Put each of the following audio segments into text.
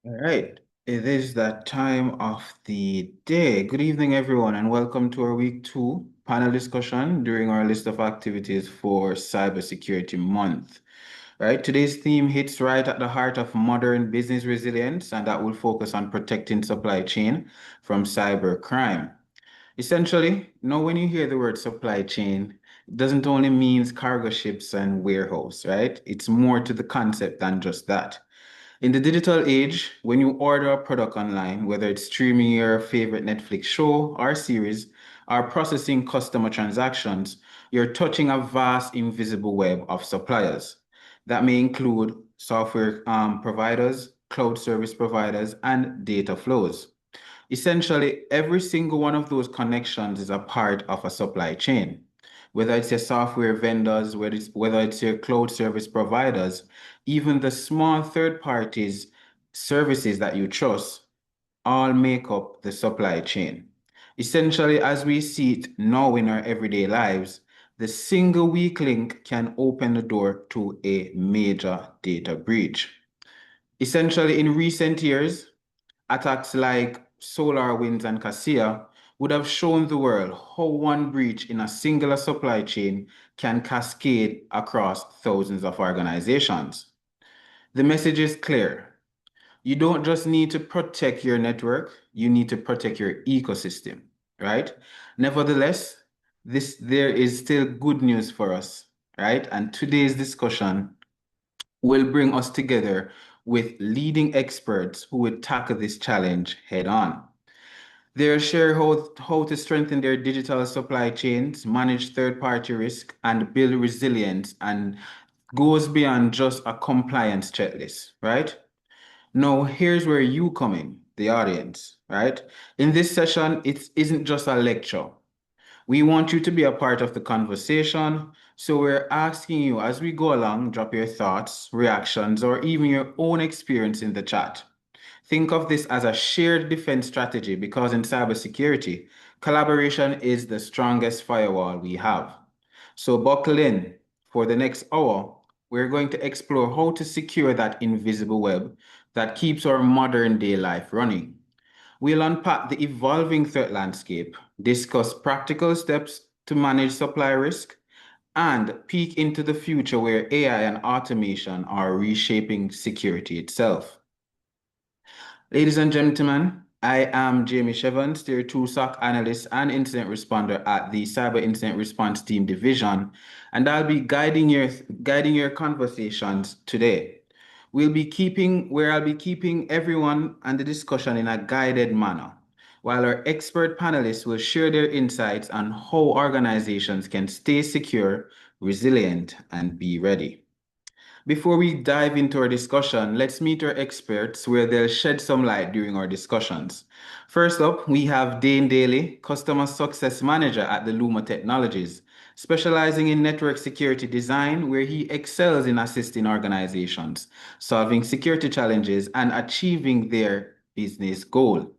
All right, it is that time of the day. Good evening, everyone, and welcome to our week two panel discussion during our list of activities for Cybersecurity Month. Right, today's theme hits right at the heart of modern business resilience, and that will focus on protecting supply chain from cybercrime. Essentially, when you hear the word supply chain, it doesn't only mean cargo ships and warehouse, right? It's more to the concept than just that. In the digital age, when you order a product online, whether it's streaming your favorite Netflix show or series, or processing customer transactions, you're touching a vast invisible web of suppliers. That may include software providers, cloud service providers, and data flows. Essentially, every single one of those connections is a part of a supply chain. Whether it's your software vendors, whether it's your cloud service providers, even the small third parties services that you trust, all make up the supply chain. Essentially, as we see it now in our everyday lives, the single weak link can open the door to a major data breach. Essentially, in recent years, attacks like SolarWinds and Cassia would have shown the world how one breach in a singular supply chain can cascade across thousands of organizations. The message is clear. You don't just need to protect your network, you need to protect your ecosystem, right? Nevertheless, there is still good news for us, right? And today's discussion will bring us together with leading experts who will tackle this challenge head on. They'll share how to strengthen their digital supply chains, manage third-party risk, and build resilience, and goes beyond just a compliance checklist, right? Now, here's where you come in, the audience, right? In this session, it isn't just a lecture. We want you to be a part of the conversation. So we're asking you as we go along, drop your thoughts, reactions, or even your own experience in the chat. Think of this as a shared defense strategy because in cybersecurity, collaboration is the strongest firewall we have. So buckle in. For the next hour, we're going to explore how to secure that invisible web that keeps our modern day life running. We'll unpack the evolving threat landscape, discuss practical steps to manage supply risk, and peek into the future where AI and automation are reshaping security itself. Ladies and gentlemen, I am Jamie Shevans, Tier 2 SOC analyst and incident responder at the Cyber Incident Response Team Division, and I'll be guiding your conversations today. I'll be keeping everyone and the discussion in a guided manner, while our expert panelists will share their insights on how organizations can stay secure, resilient, and be ready. Before we dive into our discussion, let's meet our experts where they'll shed some light during our discussions. First up, we have Dane Daly, Customer Success Manager at the Luma Technologies, specializing in network security design, where he excels in assisting organizations, solving security challenges, and achieving their business goal.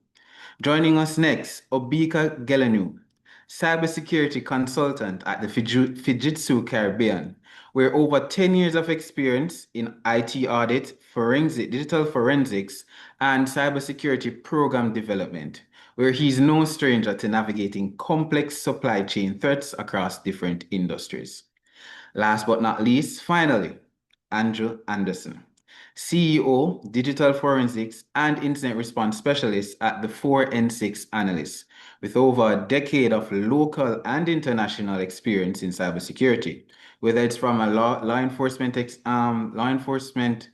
Joining us next, Obika Gelenu, cybersecurity consultant at the Fujitsu Caribbean, where over 10 years of experience in IT audit, digital forensics, and cybersecurity program development, where he's no stranger to navigating complex supply chain threats across different industries. Last but not least, finally, Andrew Anderson, CEO, Digital Forensics and Incident Response Specialist at the 4N6 Analysts, with over a decade of local and international experience in cybersecurity. Whether it's from a law enforcement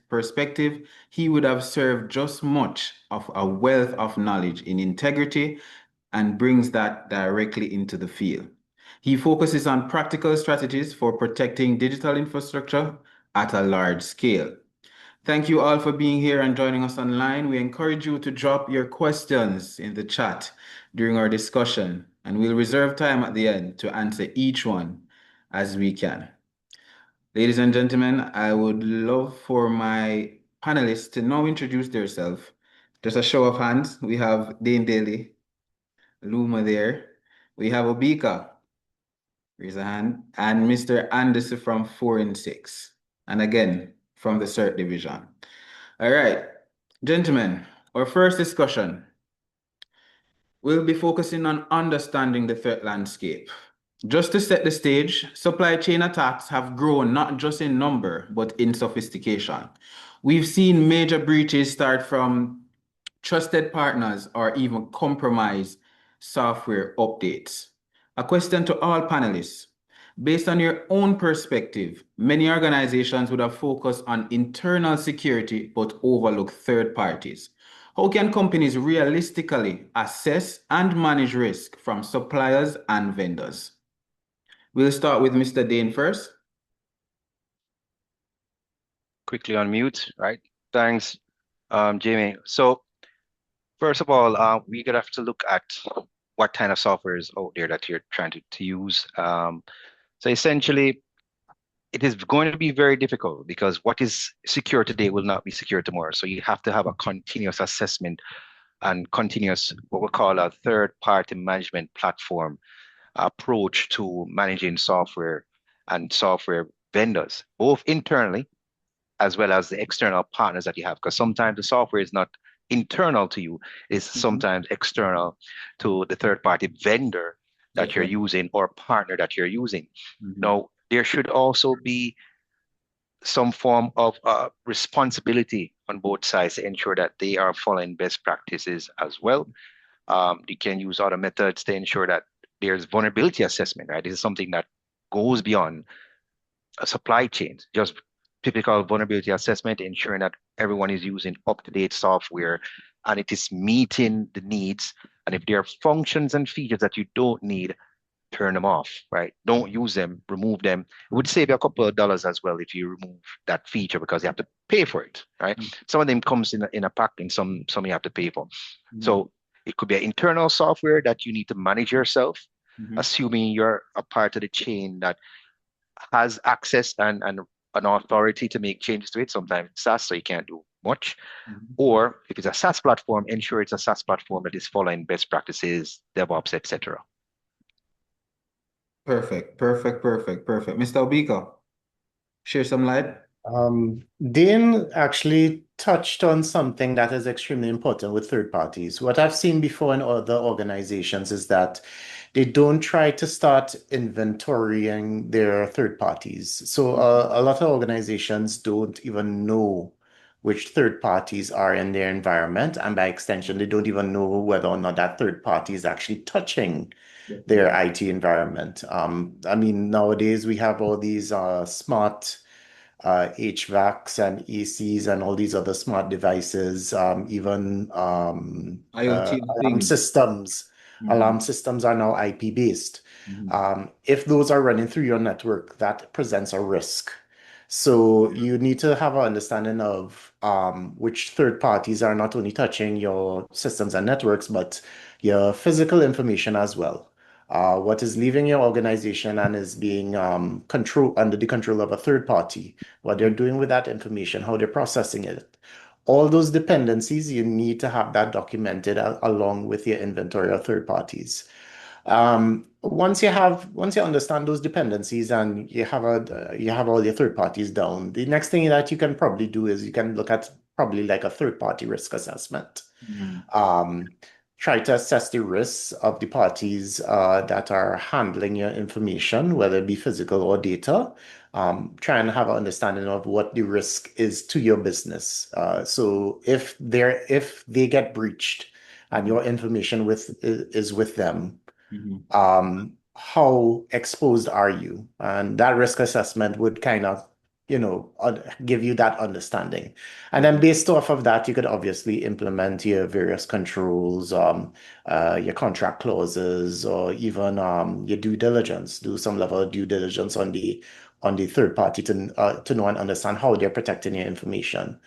perspective, he would have served just much of a wealth of knowledge in integrity and brings that directly into the field. He focuses on practical strategies for protecting digital infrastructure at a large scale. Thank you all for being here and joining us online. We encourage you to drop your questions in the chat during our discussion, and we'll reserve time at the end to answer each one as we can. Ladies and gentlemen, I would love for my panelists to now introduce themselves. Just a show of hands. We have Dane Daly, Luma there. We have Obika, raise a hand, and Mr. Anderson from 4 and 6. And again, from the CERT division. All right. Gentlemen, our first discussion will be focusing on understanding the threat landscape. Just to set the stage, supply chain attacks have grown not just in number, but in sophistication. We've seen major breaches start from trusted partners or even compromised software updates. A question to all panelists. Based on your own perspective, many organizations would have focused on internal security but overlook third parties. How can companies realistically assess and manage risk from suppliers and vendors? We'll start with Mr. Dane first. Quickly unmute, right? Thanks, Jamie. So first of all, we're gonna have to look at what kind of software is out there that you're trying to use. So essentially, it is going to be very difficult because what is secure today will not be secure tomorrow. So you have to have a continuous assessment and continuous what we call a third-party management platform approach to managing software and software vendors, both internally as well as the external partners that you have. Because sometimes the software is not internal to you, it's Mhm. sometimes external to the third party vendor that you're Definitely. using or partner that you're using. Mhm. Now, there should also be some form of responsibility on both sides to ensure that they are following best practices as well. You can use other methods to ensure that there's vulnerability assessment, right? This is something that goes beyond a supply chain, just typical vulnerability assessment, ensuring that everyone is using up-to-date software and it is meeting the needs. And if there are functions and features that you don't need, turn them off, right? Don't use them, remove them. It would save you a couple of dollars as well if you remove that feature because you have to pay for it, right? Some of them comes in a pack and some you have to pay for. Mhm. So it could be an internal software that you need to manage yourself, Mhm. assuming you're a part of the chain that has access and an authority to make changes to it. Sometimes it's SaaS, so you can't do much. Mhm. Or if it's a SaaS platform, ensure it's a SaaS platform that is following best practices, DevOps, etc. Perfect, perfect, perfect, perfect. Mr. Obika, share some light. Dean actually touched on something that is extremely important with third parties. What I've seen before in other organizations is that they don't try to start inventorying their third parties. So a lot of organizations don't even know which third parties are in their environment, and by extension, they don't even know whether or not that third party is actually touching their IT environment. I mean, nowadays we have all these smart HVACs and ACs and all these other smart devices, even IoT of alarm things. systems. Mhm. Alarm systems are now IP based. Mhm. If those are running through your network, that presents a risk. So you need to have an understanding of which third parties are not only touching your systems and networks, but your physical information as well. What is leaving your organization and is being under the control of a third party, what they're doing with that information, how they're processing it. All those dependencies, you need to have that documented along with your inventory of third parties. Once you understand those dependencies and you have all your third parties down, the next thing that you can probably do is you can look at probably like a third party risk assessment. Mhm. Um, Try to assess the risks of the parties that are handling your information, whether it be physical or data. Try and have an understanding of what the risk is to your business. So if they get breached and Mhm. your information is with them, Mhm. how exposed are you? And that risk assessment would kind of, give you that understanding. And then Definitely. based off of that, you could obviously implement your various controls, your contract clauses, or even your due diligence, do some level of due diligence on the third party to know and understand how they're protecting your information.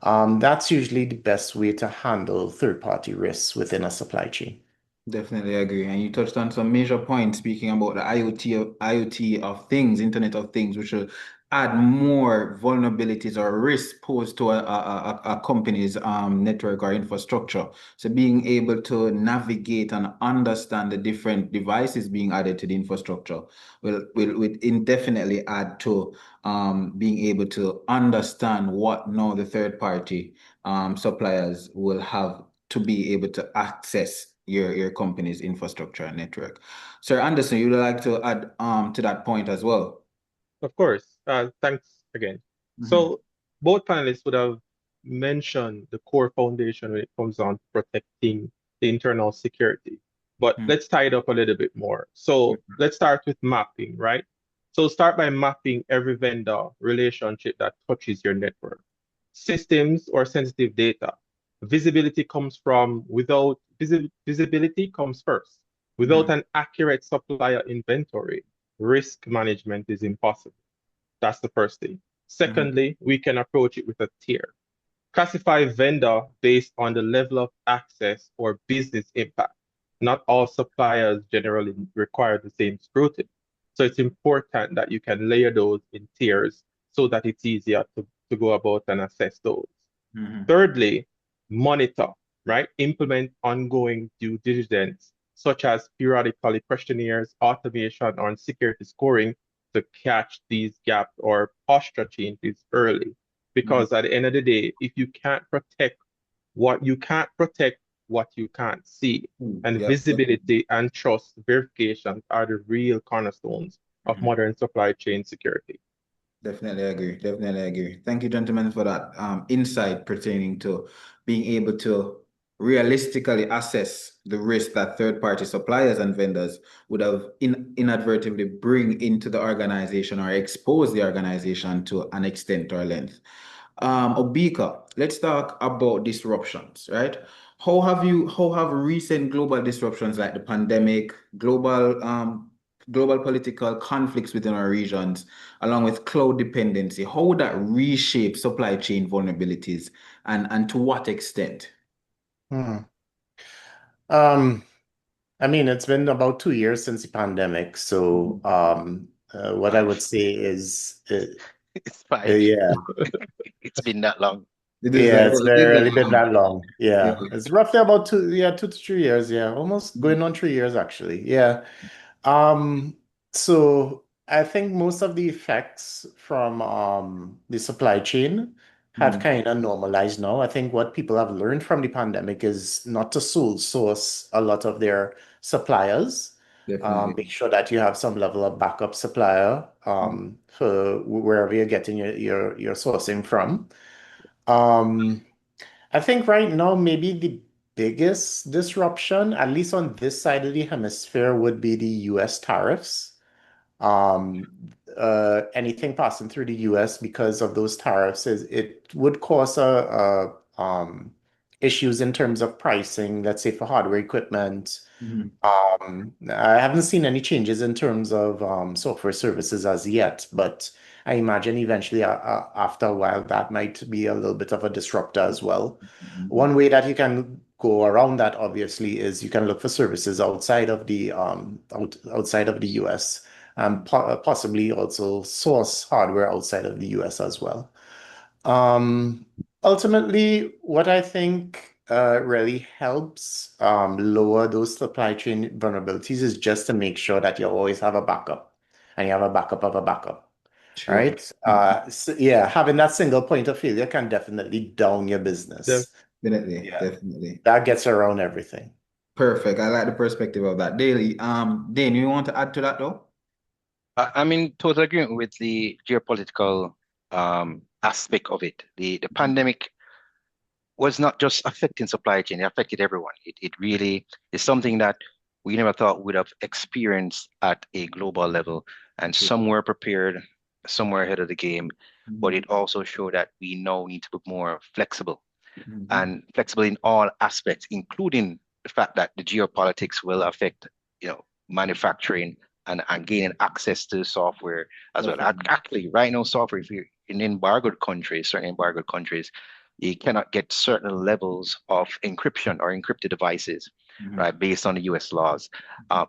That's usually the best way to handle third party risks within a supply chain. Definitely agree. And you touched on some major points speaking about the IoT of things, Internet of Things, which will add more vulnerabilities or risks posed to a company's network or infrastructure. So being able to navigate and understand the different devices being added to the infrastructure will indefinitely add to being able to understand what now the third party suppliers will have to be able to access your company's infrastructure and network. Sir Anderson, you would like to add to that point as well? Of course. Thanks again. Mhm. So both panelists would have mentioned the core foundation when it comes on to protecting the internal security. But Mhm. let's tie it up a little bit more. So let's start with mapping, right? So start by mapping every vendor relationship that touches your network. Systems or sensitive data. Visibility comes first. Without Mhm. an accurate supplier inventory, risk management is impossible. That's the first thing. Mhm. Secondly, we can approach it with a tier. Classify vendor based on the level of access or business impact. Not all suppliers generally require the same scrutiny. So it's important that you can layer those in tiers so that it's easier to go about and assess those. Mhm. Thirdly, monitor, right? Implement ongoing due diligence, such as periodically questionnaires, automation, or security scoring to catch these gaps or posture changes early. Mhm. Because at the end of the day, if you can't protect what you can't see. And Yep, definitely. visibility and trust verification are the real cornerstones of Mhm. modern supply chain security. Definitely agree. Definitely agree. Thank you, gentlemen, for that insight pertaining to being able to realistically assess the risk that third-party suppliers and vendors would have inadvertently bring into the organization or expose the organization to an extent or length. Obika, let's talk about disruptions, right? How have recent global disruptions like the pandemic, global political conflicts within our regions, along with cloud dependency, how would that reshape supply chain vulnerabilities and to what extent? Hmm. Um, I mean, it's been about 2 years since the pandemic, so Mhm. what I would Five. say is, It's five. yeah, It's been that long. It is yeah, like, it's oh, it is barely that been long. that long. Yeah. Yeah, it's roughly about 2 to 3 years. Yeah, almost going on 3 years actually. Yeah. Um, so I think most of the effects from the supply chain have Mhm. kind of normalized now. I think what people have learned from the pandemic is not to sole source a lot of their suppliers. Definitely. Make sure that you have some level of backup supplier Mhm. for wherever you're getting your sourcing from. Um, I think right now, maybe the biggest disruption, at least on this side of the hemisphere, would be the US tariffs. Um, Anything passing through the US because of those tariffs it would cause issues in terms of pricing, let's say for hardware equipment. Mhm. I haven't seen any changes in terms of software services as yet, but I imagine eventually, after a while, that might be a little bit of a disruptor as well. Mhm. One way that you can go around that, obviously, is you can look for services outside of the US, and possibly also source hardware outside of the US as well. Um, Ultimately, what I think really helps lower those supply chain vulnerabilities is just to make sure that you always have a backup and you have a backup of a backup, True. right? So yeah, having that single point of failure can definitely down your business. Definitely. Yeah, Definitely. that gets around everything. Perfect. I like the perspective of that. Daily. Dane, you want to add to that though? I'm in total agreement with the geopolitical aspect of it. The pandemic was not just affecting supply chain, it affected everyone. It really is something that we never thought would have experienced at a global level. And True. some were prepared, some were ahead of the game, but Mhm. it also showed that we now need to be more flexible Mhm. and flexible in all aspects, including the fact that the geopolitics will affect, manufacturing and gaining access to software as well. Definitely. Actually, right now, software, if you're in embargoed countries, certain embargoed countries, you cannot get certain levels of encryption or encrypted devices. right, based on the US laws,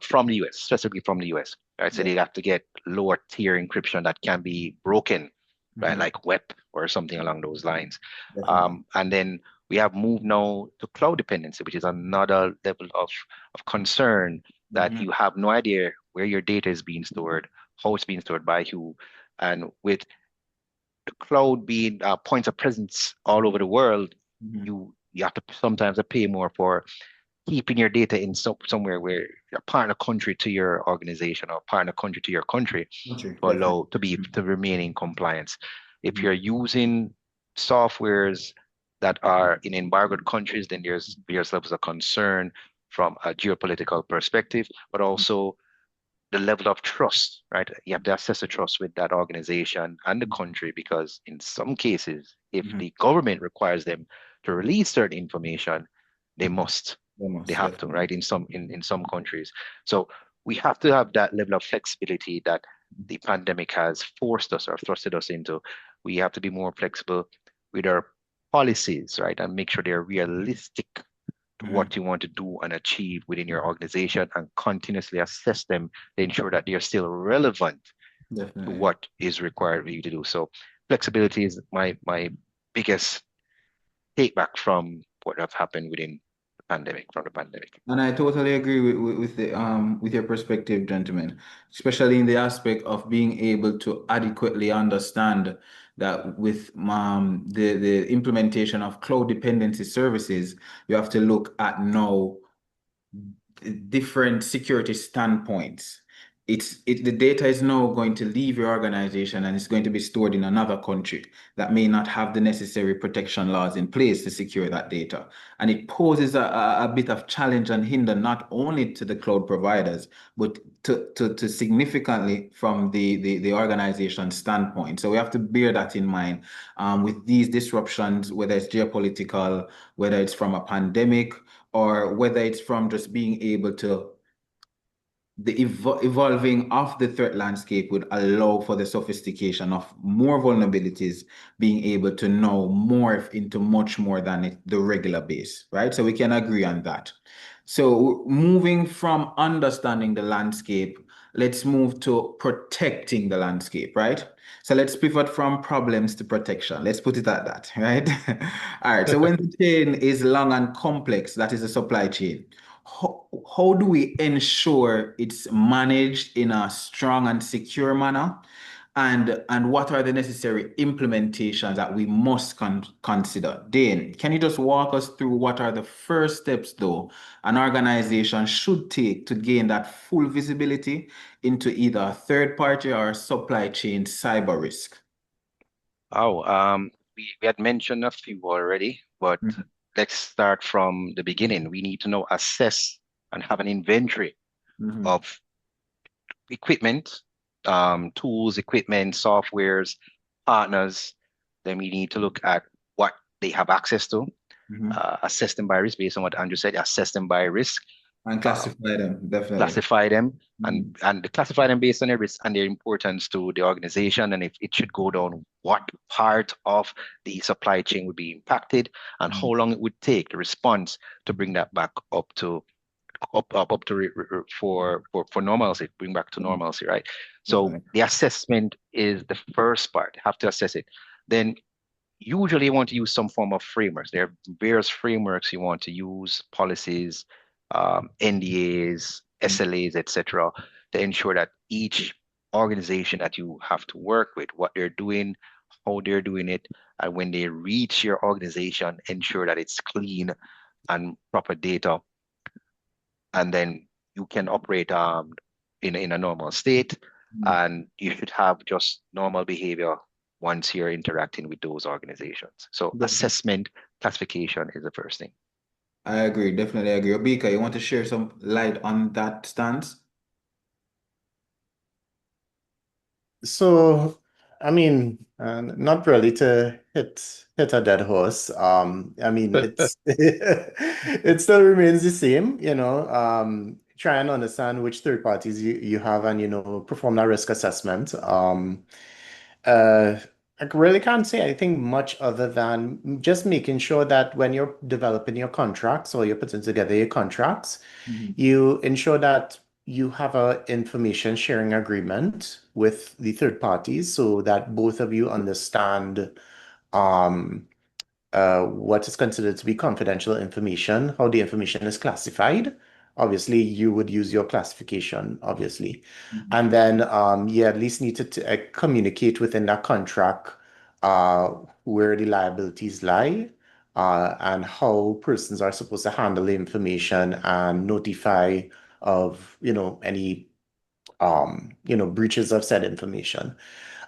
from the US, specifically from the US, right? So Yeah. they have to get lower tier encryption that can be broken, right, like WEP or something along those lines. Definitely. And then we have moved now to cloud dependency, which is another level of concern that you have no idea where your data is being stored, how it's being stored by who, and with the cloud being points of presence all over the world, you have to sometimes pay more for keeping your data in somewhere where a partner country to your organization or partner country to your country Country, to definitely. allow to remain in compliance. If you're using softwares that are in embargoed countries, then there's levels of concern from a geopolitical perspective, but also the level of trust, right? You have to assess the trust with that organization and the country, because in some cases, if the government requires them to release certain information, they must. They Almost, have to, definitely. right? In some countries. So we have to have that level of flexibility that the pandemic has forced us or thrusted us into. We have to be more flexible with our policies, right? And make sure they're realistic to what you want to do and achieve within your organization, and continuously assess them to ensure that they are still relevant to Definitely. what is required for you to do. So flexibility is my biggest take back from what have happened within the pandemic, from the pandemic. And I totally agree with the with your perspective, gentlemen, especially in the aspect of being able to adequately understand that with the implementation of cloud dependency services, you have to look at now different security standpoints. The data is now going to leave your organization and it's going to be stored in another country that may not have the necessary protection laws in place to secure that data. And it poses a bit of challenge and hinder not only to the cloud providers, but to significantly from the organization standpoint. So we have to bear that in mind with these disruptions, whether it's geopolitical, whether it's from a pandemic, or whether it's from just being able to evolving of the threat landscape would allow for the sophistication of more vulnerabilities being able to now morph into much more than the regular base, right? So we can agree on that. So moving from understanding the landscape, let's move to protecting the landscape, right? So let's pivot from problems to protection. Let's put it at that, right? All right. So when the chain is long and complex, that is a supply chain. How do we ensure it's managed in a strong and secure manner? And what are the necessary implementations that we must consider? Dane, can you just walk us through what are the first steps, though, an organization should take to gain that full visibility into either a third party or a supply chain cyber risk? Oh, we had mentioned a few already, but let's start from the beginning. We need to know, assess, and have an inventory of equipment, tools, equipment, softwares, partners. Then we need to look at what they have access to, assess them by risk based on what Andrew said, assess them by risk, And classify them, definitely. classify them, and classify them based on their risk and their importance to the organization. And if it should go down, what part of the supply chain would be impacted, and how long it would take the response to bring that back up to for normalcy, bring back to normalcy, right? So Definitely. the assessment is the first part. Have to assess it. Then usually you want to use some form of frameworks. There are various frameworks you want to use, policies, NDAs, SLAs, etc., to ensure that each organization that you have to work with, what they're doing, how they're doing it, and when they reach your organization, ensure that it's clean and proper data, and then you can operate in a normal state, and you should have just normal behavior once you're interacting with those organizations. So Definitely. assessment, classification is the first thing. I agree, definitely agree. Obika, you want to share some light on that stance? So, I mean, not really to hit a dead horse. I mean, it's it still remains the same, try and understand which third parties you have and, perform that risk assessment. Uh, I really can't say anything much other than just making sure that when you're developing your contracts or you're putting together your contracts, Mhm. you ensure that you have a information sharing agreement with the third parties so that both of you understand um, what is considered to be confidential information, how the information is classified. Obviously, you would use your classification, obviously. Mhm. And then you at least need to communicate within that contract uh, where the liabilities lie and how persons are supposed to handle the information and notify of, any, breaches of said information.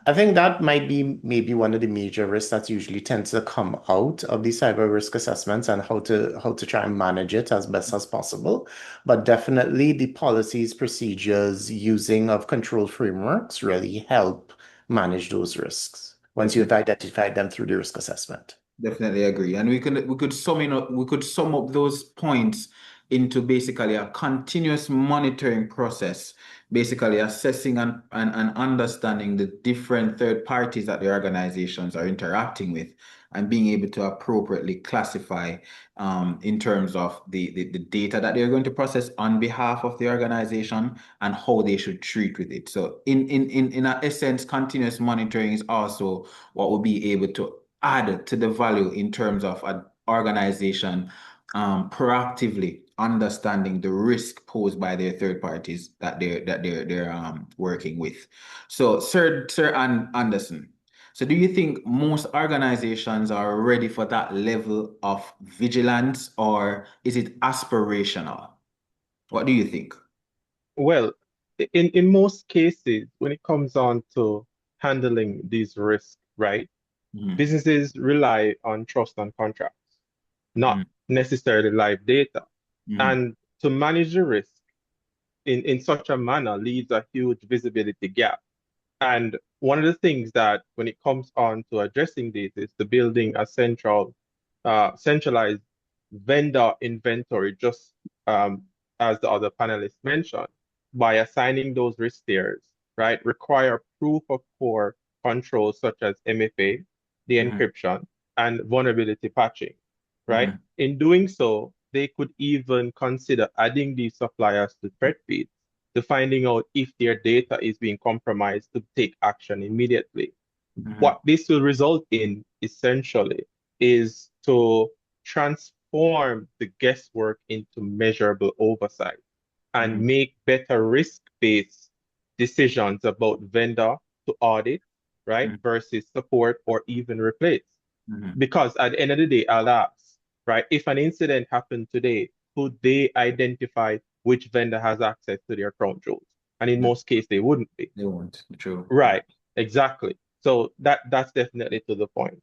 I think that might be maybe one of the major risks that usually tends to come out of these cyber risk assessments and how to try and manage it as best as possible. But definitely the policies, procedures, using of control frameworks really help manage those risks once you've Definitely. identified them through the risk assessment. Definitely agree. And we could sum up those points into basically a continuous monitoring process, basically assessing and understanding the different third parties that the organizations are interacting with and being able to appropriately classify in terms of the data that they're going to process on behalf of the organization and how they should treat with it. So in a essence, continuous monitoring is also what will be able to add to the value in terms of an organization proactively understanding the risk posed by their third parties that they're working with. So, Sir Anderson, so do you think most organizations are ready for that level of vigilance, or is it aspirational? What do you think? Well, in most cases, when it comes on to handling these risks, right, Mhm. businesses rely on trust and contracts, not Mhm. necessarily live data. Mhm. And to manage the risk in such a manner leaves a huge visibility gap. And one of the things that when it comes on to addressing this is the building a centralized vendor inventory, just as the other panelists mentioned, by assigning those risk tiers, right? Require proof of core controls such as MFA, the Mhm. encryption, and vulnerability patching, right? Mhm. In doing so, they could even consider adding these suppliers to threat feeds to finding out if their data is being compromised to take action immediately. Mhm. What this will result in essentially is to transform the guesswork into measurable oversight and Mhm. make better risk-based decisions about vendor to audit, right, Mhm. versus support or even replace. Mhm. Because at the end of the day, I'll ask, right, if an incident happened today, could they identify which vendor has access to their crown jewels? And in Mhm. most cases, they wouldn't be. They won't. True. Right, exactly. So that's definitely to the point.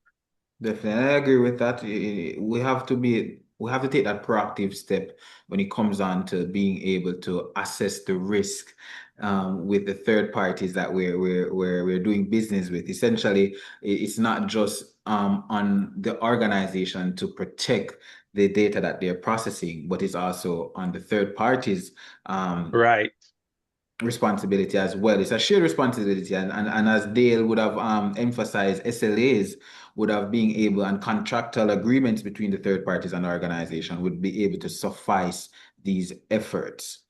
Definitely, I agree with that. We have to take that proactive step when it comes on to being able to assess the risk with the third parties that we're doing business with. Essentially, it's not just on the organization to protect the data that they're processing, but it's also on the third parties um, Right. responsibility as well. It's a shared responsibility, and as Dale would have emphasized, SLAs would have been able and contractual agreements between the third parties and the organization would be able to suffice these efforts.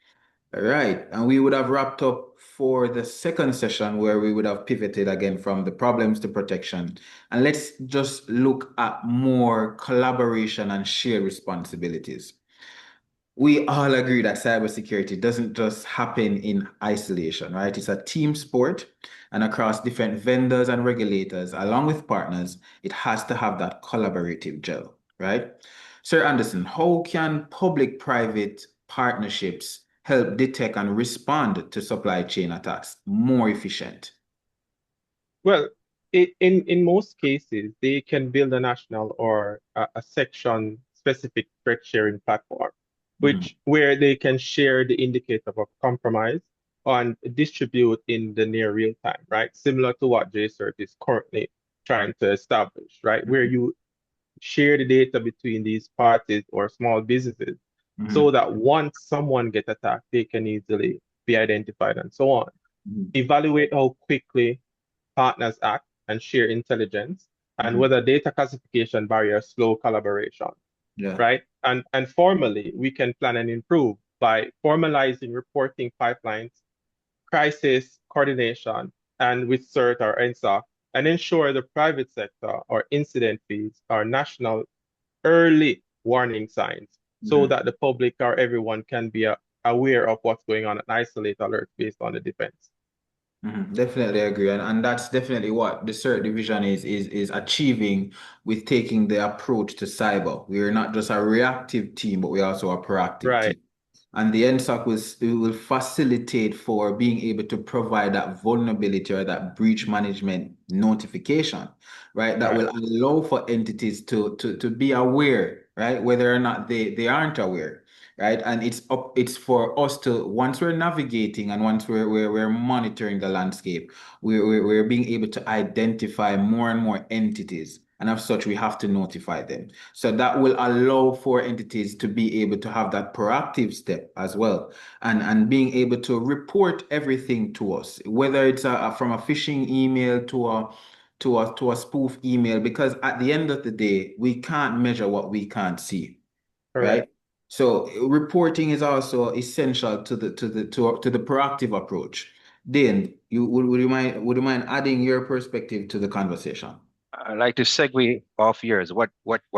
All right, and we would have wrapped up for the second session where we would have pivoted again from the problems to protection. And let's just look at more collaboration and shared responsibilities. We all agree that cybersecurity doesn't just happen in isolation, right? It's a team sport, and across different vendors and regulators, along with partners, it has to have that collaborative gel, right? Sir Anderson, how can public-private partnerships help detect and respond to supply chain attacks more efficient? Well, in most cases, they can build a national or a section specific threat sharing platform, Mhm. which where they can share the indicator of compromise and distribute in the near real time, right? Similar to what JCERT is currently trying to establish, right? Where Mhm. you share the data between these parties or small businesses so Mhm. that once someone gets attacked, they can easily be identified and so on. Mhm. Evaluate how quickly partners act, and share intelligence, and Mhm. whether data classification barriers slow collaboration, Yeah. right? And formally, we can plan and improve by formalizing reporting pipelines, crisis coordination, and with CERT or NSOC, and ensure the private sector or incident feeds are national early warning signs so Mhm. that the public or everyone can be aware of what's going on and isolate alerts based on the defense. Mhm. Definitely agree, and that's definitely what the CERT division is achieving with taking the approach to cyber. We are not just a reactive team, but we're also a proactive Right, team. And the NSOC will facilitate for being able to provide that vulnerability or that breach management notification, right? That right, will allow for entities to be aware, right? Whether or not they aren't aware, right? And it's for us to, once we're navigating and once we're monitoring the landscape, we're being able to identify more and more entities. And as such, we have to notify them. So that will allow for entities to be able to have that proactive step as well, and being able to report everything to us, whether it's from a phishing email to a spoof email, because at the end of the day, we can't measure what we can't see, correct. right? So reporting is also essential to the proactive approach. Dane, would you mind adding your perspective to the conversation? I like to segue off yours. What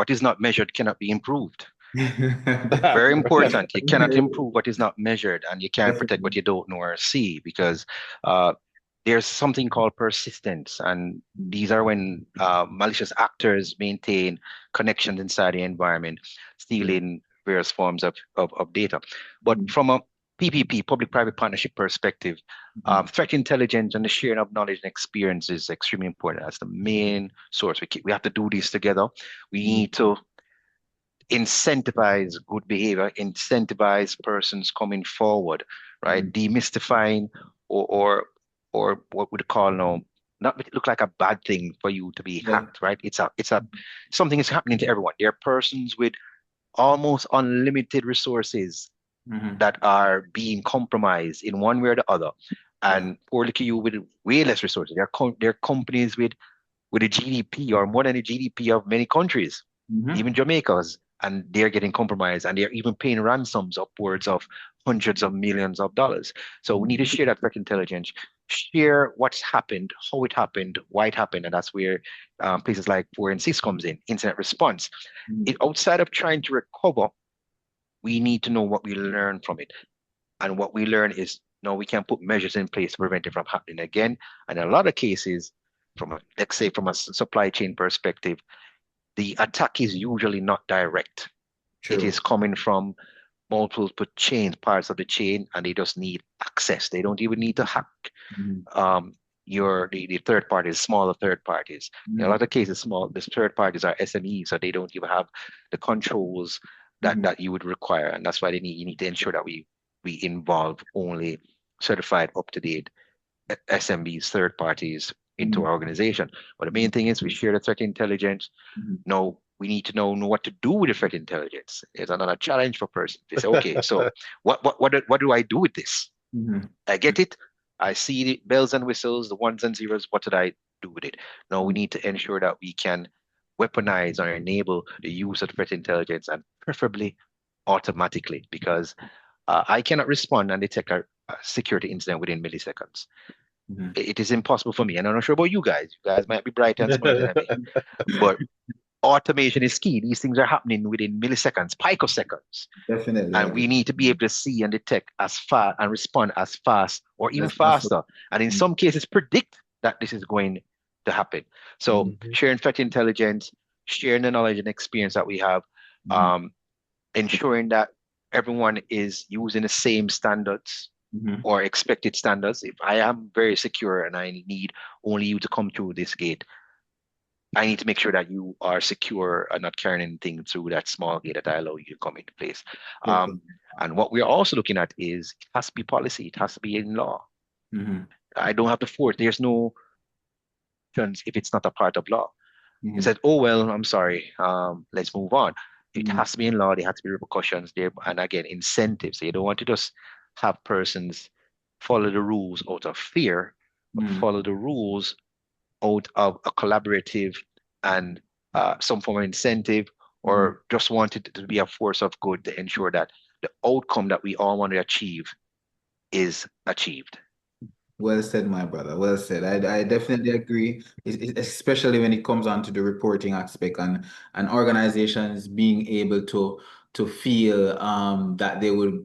is not measured cannot be improved. Very important. You cannot improve what is not measured, and you can't protect what Definitely. you don't know or see because uh, there's something called persistence, and these are when malicious actors maintain connections inside the environment, Yeah. stealing various forms of data. But Mhm. from a PPP, public-private partnership perspective, Mhm. threat intelligence and the sharing of knowledge and experience is extremely important. That's the main source. We have to do this together. We Mhm. need to incentivize good behavior, incentivize persons coming forward, right? Mhm. Demystifying or or, or what would call now, not make it look like a bad thing for you to be Yeah. hacked, right? It's a something is happening to everyone. There are persons with almost unlimited resources Mhm. that are being compromised in one way or the other. Yeah. And poor little you with way less resources. There are companies with a GDP or more than the GDP of many countries, Mhm. even Jamaica's, and they're getting compromised and they're even paying ransoms upwards of hundreds of millions of dollars. So we need to share that threat intelligence, share what's happened, how it happened, why it happened, and that's where places like 4 and 6 comes in, incident response. Mhm. Outside of trying to recover, we need to know what we learn from it. And what we learn is, no, we can put measures in place to prevent it from happening again. And in a lot of cases, let's say from a supply chain perspective, the attack is usually not direct. It is True. coming from multiple chains, parts of the chain, and they just need access. They don't even need to hack Mhm. um, the third parties, smaller third parties. In a Mhm. lot of cases, the third parties are SMEs, so they don't even have the controls that Mhm. that you would require, and that's why you need to ensure that we involve only certified, up to date SMBs, third parties into Mhm. our organization. But the main thing is we share the threat intelligence. Mhm. Now we need to know what to do with the threat intelligence. It's another challenge for person. They say, okay, so what do I do with this? Mhm. I get it. I see the bells and whistles, the ones and zeros. What did I do with it? Now we need to ensure that we can weaponize or enable the use of threat intelligence, and preferably automatically, because I cannot respond and detect a security incident within milliseconds. Mhm. It is impossible for me. And I'm not sure about you guys. You guys might be brighter and smarter than me, but automation is key. These things are happening within milliseconds, picoseconds. Definitely And we agree. need to be able to see and detect as fast and respond as fast or even That's possible. faster. And in some cases, predict that this is going to happen. So Mhm. sharing threat intelligence, sharing the knowledge and experience that we have, Mhm. um, ensuring that everyone is using the same standards Mhm. or expected standards. If I am very secure and I need only you to come through this gate, I need to make sure that you are secure and not carrying anything through that small gate that I allow you to come into place. Um, Definitely. and what we're also looking at is it has to be policy, it has to be in law. Mhm. I don't have to force, there's no options if it's not a part of law. It Mhm. said, oh, well, I'm sorry, let's move on. It Mhm. has to be in law, there has to be repercussions there. And again, incentives. So you don't want to just have persons follow the rules out of fear, but Mhm. follow the rules out of a collaborative and some form of incentive, or just wanted to be a force of good to ensure that the outcome that we all want to achieve is achieved. Well said, my brother. Well said. I definitely agree, especially when it comes on to the reporting aspect and organizations being able to feel that they will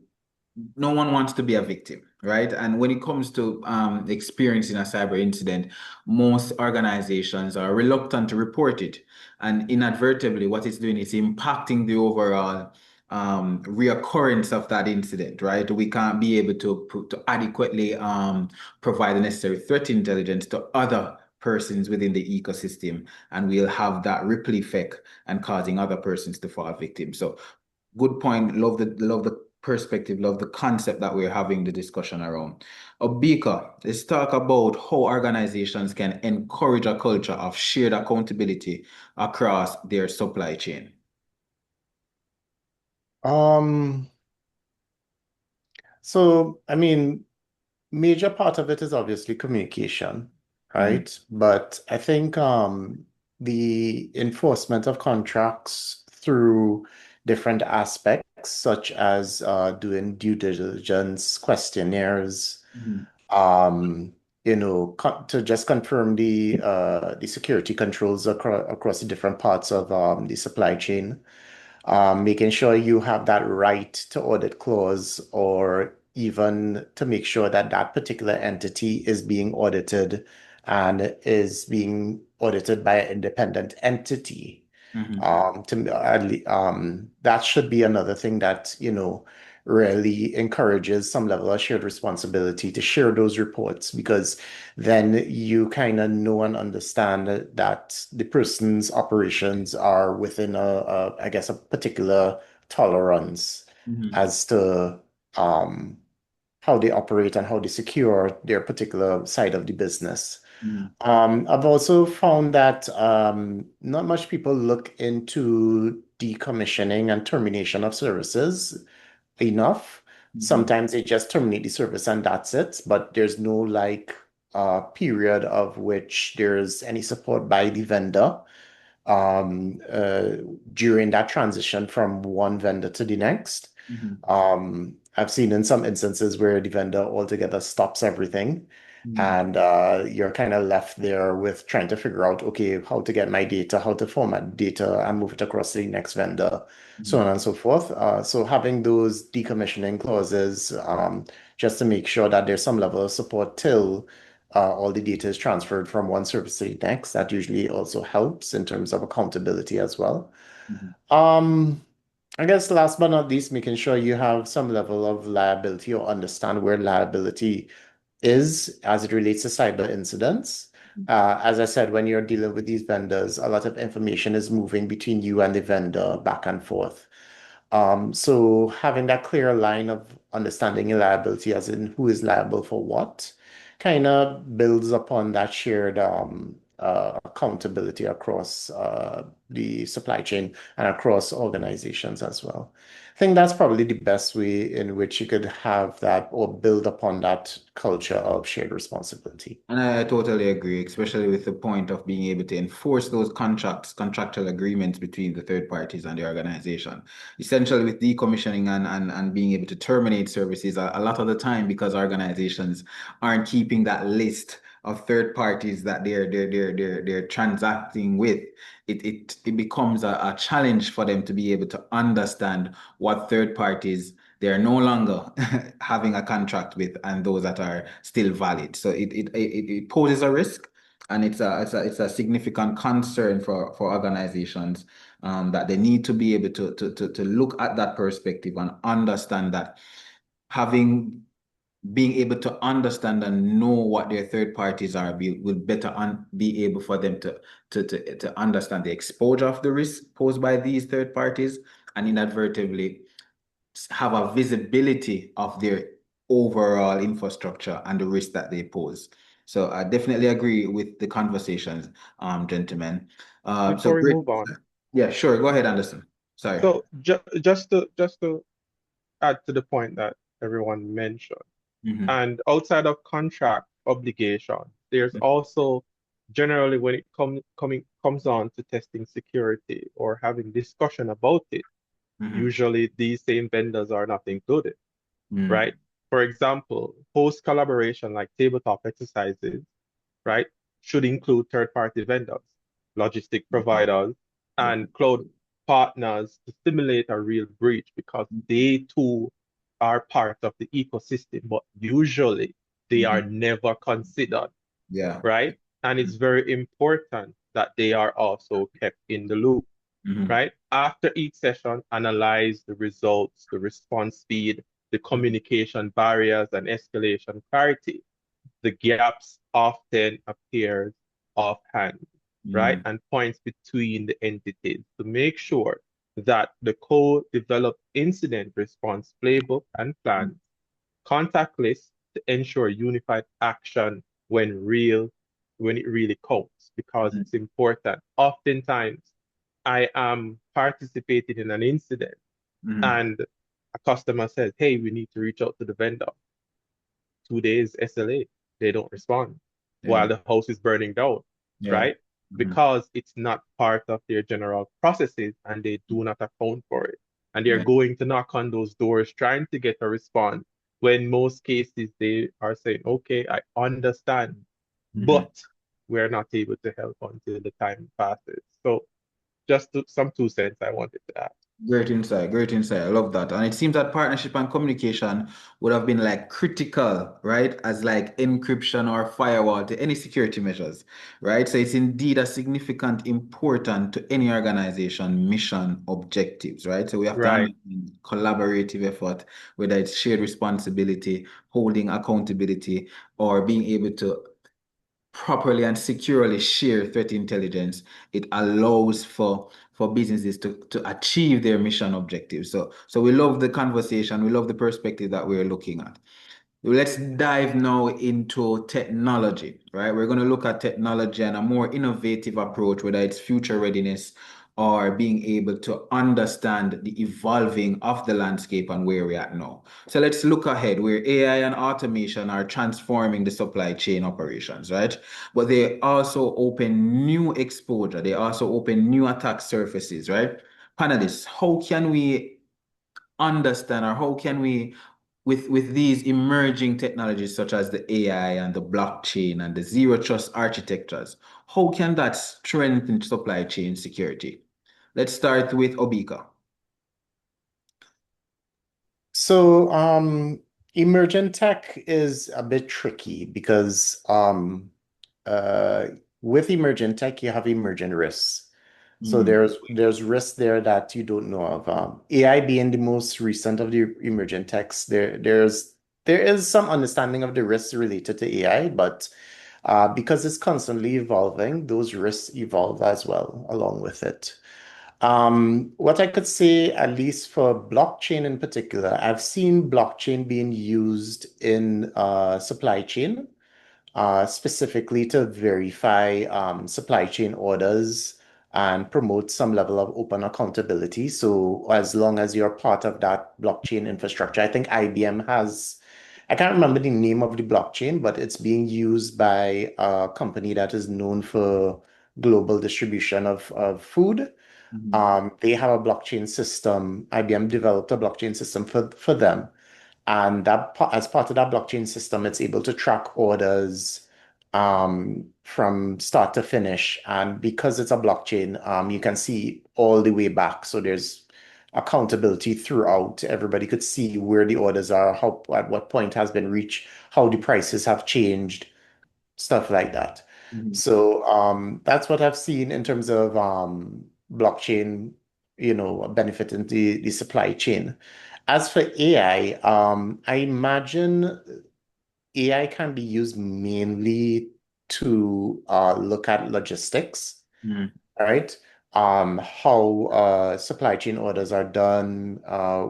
no one wants to be a victim, right? And when it comes to experiencing a cyber incident, most organizations are reluctant to report it. And inadvertently, what it's doing is impacting the overall reoccurrence of that incident, right? We can't be able to adequately provide the necessary threat intelligence to other persons within the ecosystem, and we'll have that ripple effect and causing other persons to fall victim. So good point. Love the perspective, love the concept that we're having the discussion around. Obika, let's talk about how organizations can encourage a culture of shared accountability across their supply chain. Um, so I mean, major part of it is obviously communication, Mhm, right? But I think the enforcement of contracts through different aspects, such as doing due diligence questionnaires, mhm, um, to just confirm the security controls across the different parts of the supply chain, making sure you have that right to audit clause, or even to make sure that that particular entity is being audited and is being audited by an independent entity. mhm, That should be another thing that, really encourages some level of shared responsibility to share those reports, because then you kind of know and understand that the person's operations are within I guess, a particular tolerance mhm, as to um, how they operate and how they secure their particular side of the business. mhm, I've also found that not much people look into decommissioning and termination of services enough. mhm, Sometimes they just terminate the service and that's it, but there's no like period of which there's any support by the vendor um, uh, during that transition from one vendor to the next. mhm, I've seen in some instances where the vendor altogether stops everything, mhm, and you're kind of left there with trying to figure out, okay, how to get my data, how to format data and move it across to the next vendor, so mhm, on and so forth. So having those decommissioning clauses, just to make sure that there's some level of support till all the data is transferred from one service to the next, that usually also helps in terms of accountability as well. mhm. Um, I guess last but not least, making sure you have some level of liability or understand where liability is as it relates to cyber incidents. As I said, when you're dealing with these vendors, a lot of information is moving between you and the vendor back and forth. So having that clear line of understanding your liability, as in who is liable for what, kind of builds upon that shared accountability across the supply chain and across organizations as well. I think that's probably the best way in which you could have that or build upon that culture of shared responsibility. And I totally agree, especially with the point of being able to enforce those contractual agreements between the third parties and the organization. Essentially, with decommissioning and being able to terminate services, a lot of the time, because organizations aren't keeping that list of third parties that they're transacting with, it becomes a challenge for them to be able to understand what third parties they are no longer having a contract with and those that are still valid. So it poses a risk, and it's a significant concern for organizations that they need to be able to look at that perspective and understand that having being able to understand and know what their third parties are will better be able for them to understand the exposure of the risk posed by these third parties, and inadvertently have a visibility of their overall infrastructure and the risk that they pose. So I definitely agree with the conversations, gentlemen. So Before we great. move on, Yeah, sure. Go ahead, Anderson. Sorry. so just to add to the point that everyone mentioned, Hmm. and outside of contract obligation, there's also generally when it comes on to testing security or having discussion about it, Mm-hmm. usually these same vendors are not included, Mm-hmm. right? For example, host collaboration like tabletop exercises, right, should include third-party vendors, logistic providers, and cloud partners to simulate a real breach because they too are part of the ecosystem, but usually they are Mm-hmm. never considered, Yeah. right? And it's very important that they are also kept in the loop, Mm-hmm. right? After each session, analyze the results, the response speed, the communication barriers, and escalation clarity. The gaps often appear offhand, right? Mm-hmm. And points between the entities to make sure that the co-developed incident response playbook and plans contact lists to ensure unified action when it really counts because Mm-hmm. it's important. Oftentimes, I am participating in an incident Mm-hmm. and a customer says, "Hey, we need to reach out to the vendor." 2 days SLA, they don't respond while Yeah. the house is burning down, Yeah. right? Mm-hmm. Because it's not part of their general processes and they do not account for it. And they're Yeah. going to knock on those doors trying to get a response when most cases they are saying, okay, I understand, Mm-hmm. but we're not able to help until the time passes. So some 2 cents I wanted to add. Great insight, great insight. I love that. And it seems that partnership and communication would have been like critical, right? As like encryption or firewall to any security measures, right? So it's indeed a significant important to any organization mission objectives, right? So we have to Right, understand collaborative effort, whether it's shared responsibility, holding accountability, or being able to properly and securely share threat intelligence. It allows for businesses to achieve their mission objectives. So we love the conversation, we love the perspective that we're looking at. Let's dive now into technology, right? We're going to look at technology and a more innovative approach, whether it's future readiness or being able to understand the evolving of the landscape and where we're at now. So let's look ahead where AI and automation are transforming the supply chain operations, right? But they also open new exposure. They also open new attack surfaces, right? Panelists, how can we understand or how can we with these emerging technologies such as the AI and the blockchain and the zero trust architectures, how can that strengthen supply chain security? Let's start with Obika. So, emergent tech is a bit tricky because uh, with emergent tech, you have emergent risks. So Mm, there's risks there that you don't know of. AI being the most recent of the emergent techs, there is some understanding of the risks related to AI, but because it's constantly evolving, those risks evolve as well along with it. What I could say, at least for blockchain in particular, I've seen blockchain being used in supply chain, specifically to verify supply chain orders and promote some level of open accountability. So as long as you're part of that blockchain infrastructure, I think IBM has, I can't remember the name of the blockchain, but it's being used by a company that is known for global distribution of food. mhm, They have a blockchain system. IBM developed a blockchain system for them. And as part of that blockchain system, it's able to track orders from start to finish. And because it's a blockchain, you can see all the way back. So there's accountability throughout. Everybody could see where the orders are, how at what point has been reached, how the prices have changed, stuff like that. mhm, So that's what I've seen in terms of blockchain, benefiting the supply chain. As for AI, I imagine AI can be used mainly to look at logistics, mhm, all right? How supply chain orders are done,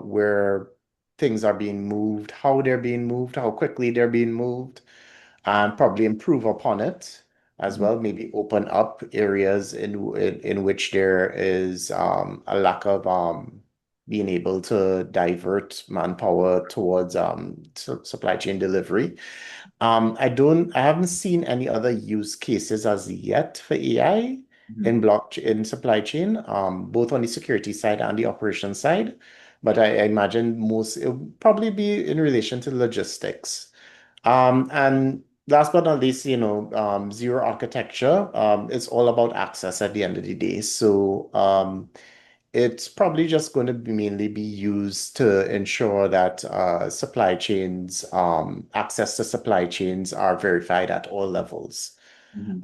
where things are being moved, how they're being moved, how quickly they're being moved, and probably improve upon it as mhm, well. Maybe open up areas in which there is a lack of being able to divert manpower towards supply chain delivery. I haven't seen any other use cases as yet for AI in in supply chain, both on the security side and the operation side. But I imagine most it will probably be in relation to logistics. And last but not least, zero architecture, it's all about access at the end of the day. So it's probably just going to be mainly be used to ensure that supply chains, access to supply chains are verified at all levels.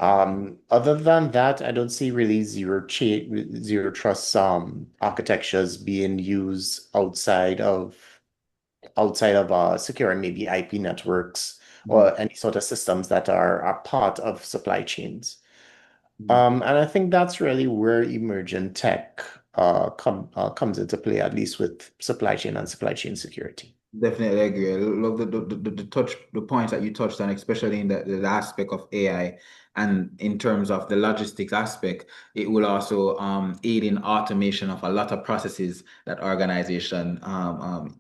Other than that, I don't see really zero trust architectures being used outside of securing maybe IP networks or any sort of systems that are part of supply chains. And I think that's really where emergent tech comes into play, at least with supply chain and supply chain security. Definitely agree. I love the points that you touched on, especially in the aspect of AI, and in terms of the logistics aspect, it will also aid in automation of a lot of processes that organization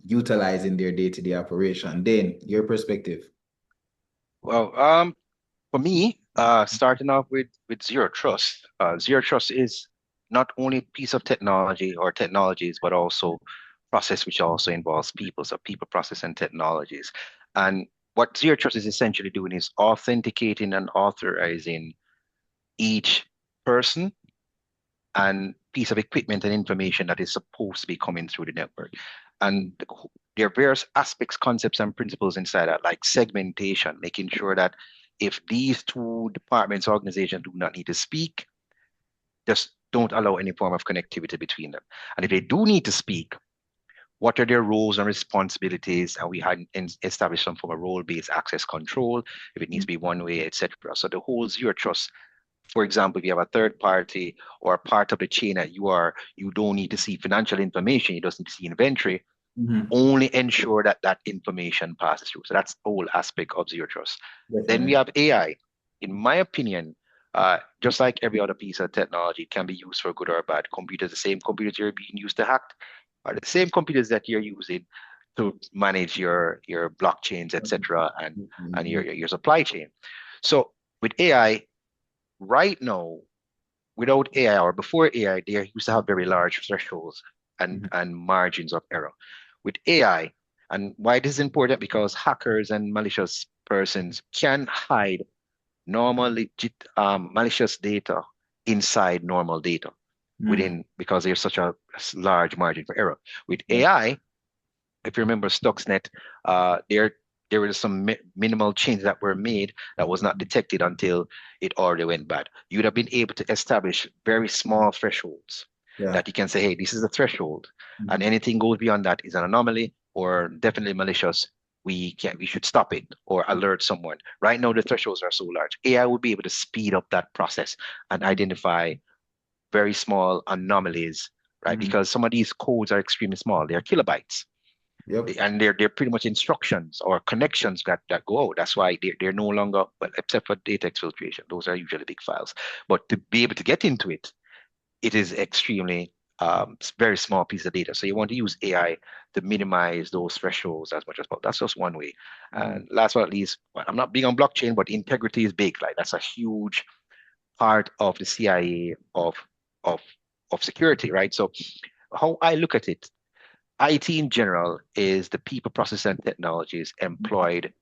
utilize in their day-to-day operation. Dane, your perspective. Well, for me, starting off with zero trust. Zero trust is not only a piece of technology or technologies, but also process which also involves people, so people, process, and technologies. And what zero trust is essentially doing is authenticating and authorizing each person and piece of equipment and information that is supposed to be coming through the network. And there are various aspects, concepts, and principles inside that, like segmentation, making sure that if these two departments, organizations do not need to speak, just don't allow any form of connectivity between them. And if they do need to speak, what are their roles and responsibilities? And we had established some form of role-based access control, if it needs to be one way, etc. So the whole zero trust, for example, if you have a third party or part of the chain that you don't need to see financial information, you just need to see inventory, only ensure that that information passes through. So that's the whole aspect of zero trust. Then we have AI. In my opinion, just like every other piece of technology, it can be used for good or bad. Computers, the same computers you're being used to hack, are the same computers that you're using to manage your blockchains, etc., and your supply chain. So with AI, right now, without AI or before AI, they used to have very large thresholds and margins of error. With AI, and why this is important, because hackers and malicious persons can hide normal, legit, malicious data inside normal data within, because there's such a large margin for error. With AI, if you remember Stuxnet, there were some minimal changes that were made that was not detected until it already went bad. You would have been able to establish very small thresholds that you can say, hey, this is the threshold, and anything goes beyond that is an anomaly or definitely malicious. We should stop it or alert someone. Right now, the thresholds are so large. AI would be able to speed up that process and identify very small anomalies, right? Because some of these codes are extremely small. They are kilobytes. And they're pretty much instructions or connections that go out. That's why they're no longer, well, except for data exfiltration. Those are usually big files. But to be able to get into it, it is extremely very small piece of data. So you want to use AI to minimize those thresholds as much as possible. That's just one way. And last but not least, well, I'm not big on blockchain, but integrity is big. Like that's a huge part of the CIA of security, right? So how I look at it, IT in general is the people, process, and technologies employed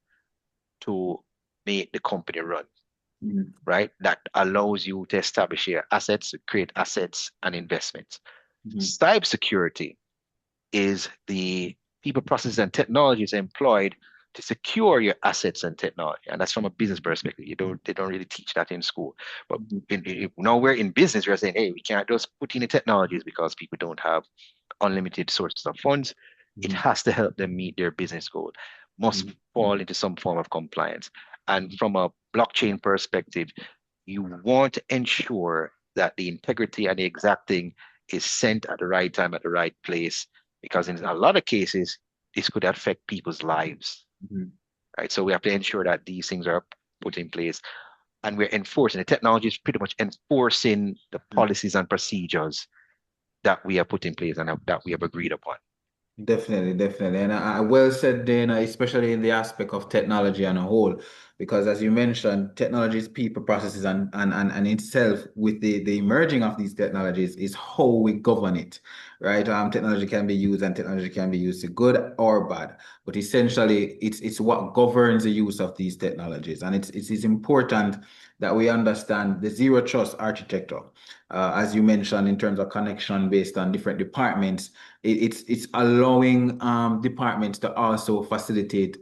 to make the company run, right? That allows you to establish your assets, create assets and investments. Cybersecurity is the people, process, and technologies employed to secure your assets and technology. And that's from a business perspective. They don't really teach that in school. But now we're in business, we're saying, hey, we can't just put in the technologies because people don't have unlimited sources of funds. It has to help them meet their business goal, must fall into some form of compliance. And from a blockchain perspective, you want to ensure that the integrity and the exact thing is sent at the right time, at the right place, because in a lot of cases, this could affect people's lives, right? So we have to ensure that these things are put in place, and we're enforcing. The technology is pretty much enforcing the policies and procedures that we have put in place and that we have agreed upon. Definitely, definitely. And I well said, Dana, especially in the aspect of technology on a whole, because as you mentioned, technologies, people, processes, and itself with the emerging of these technologies is how we govern it, right? Technology can be used and technology can be used to good or bad, but essentially it's what governs the use of these technologies. And it's important that we understand the zero trust architecture, as you mentioned, in terms of connection based on different departments. It's allowing departments to also facilitate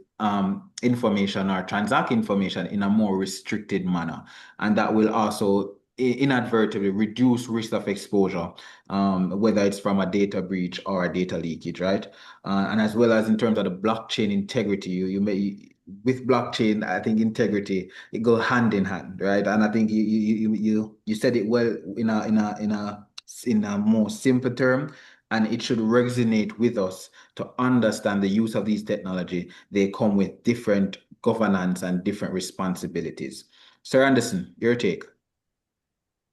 information or transact information in a more restricted manner, and that will also inadvertently reduce risk of exposure, whether it's from a data breach or a data leakage, right? And as well as in terms of the blockchain integrity, you may with blockchain, I think integrity it go hand in hand, right? And I think you said it well in a more simple term, and it should resonate with us to understand the use of these technology. They come with different governance and different responsibilities. Sir Anderson, your take.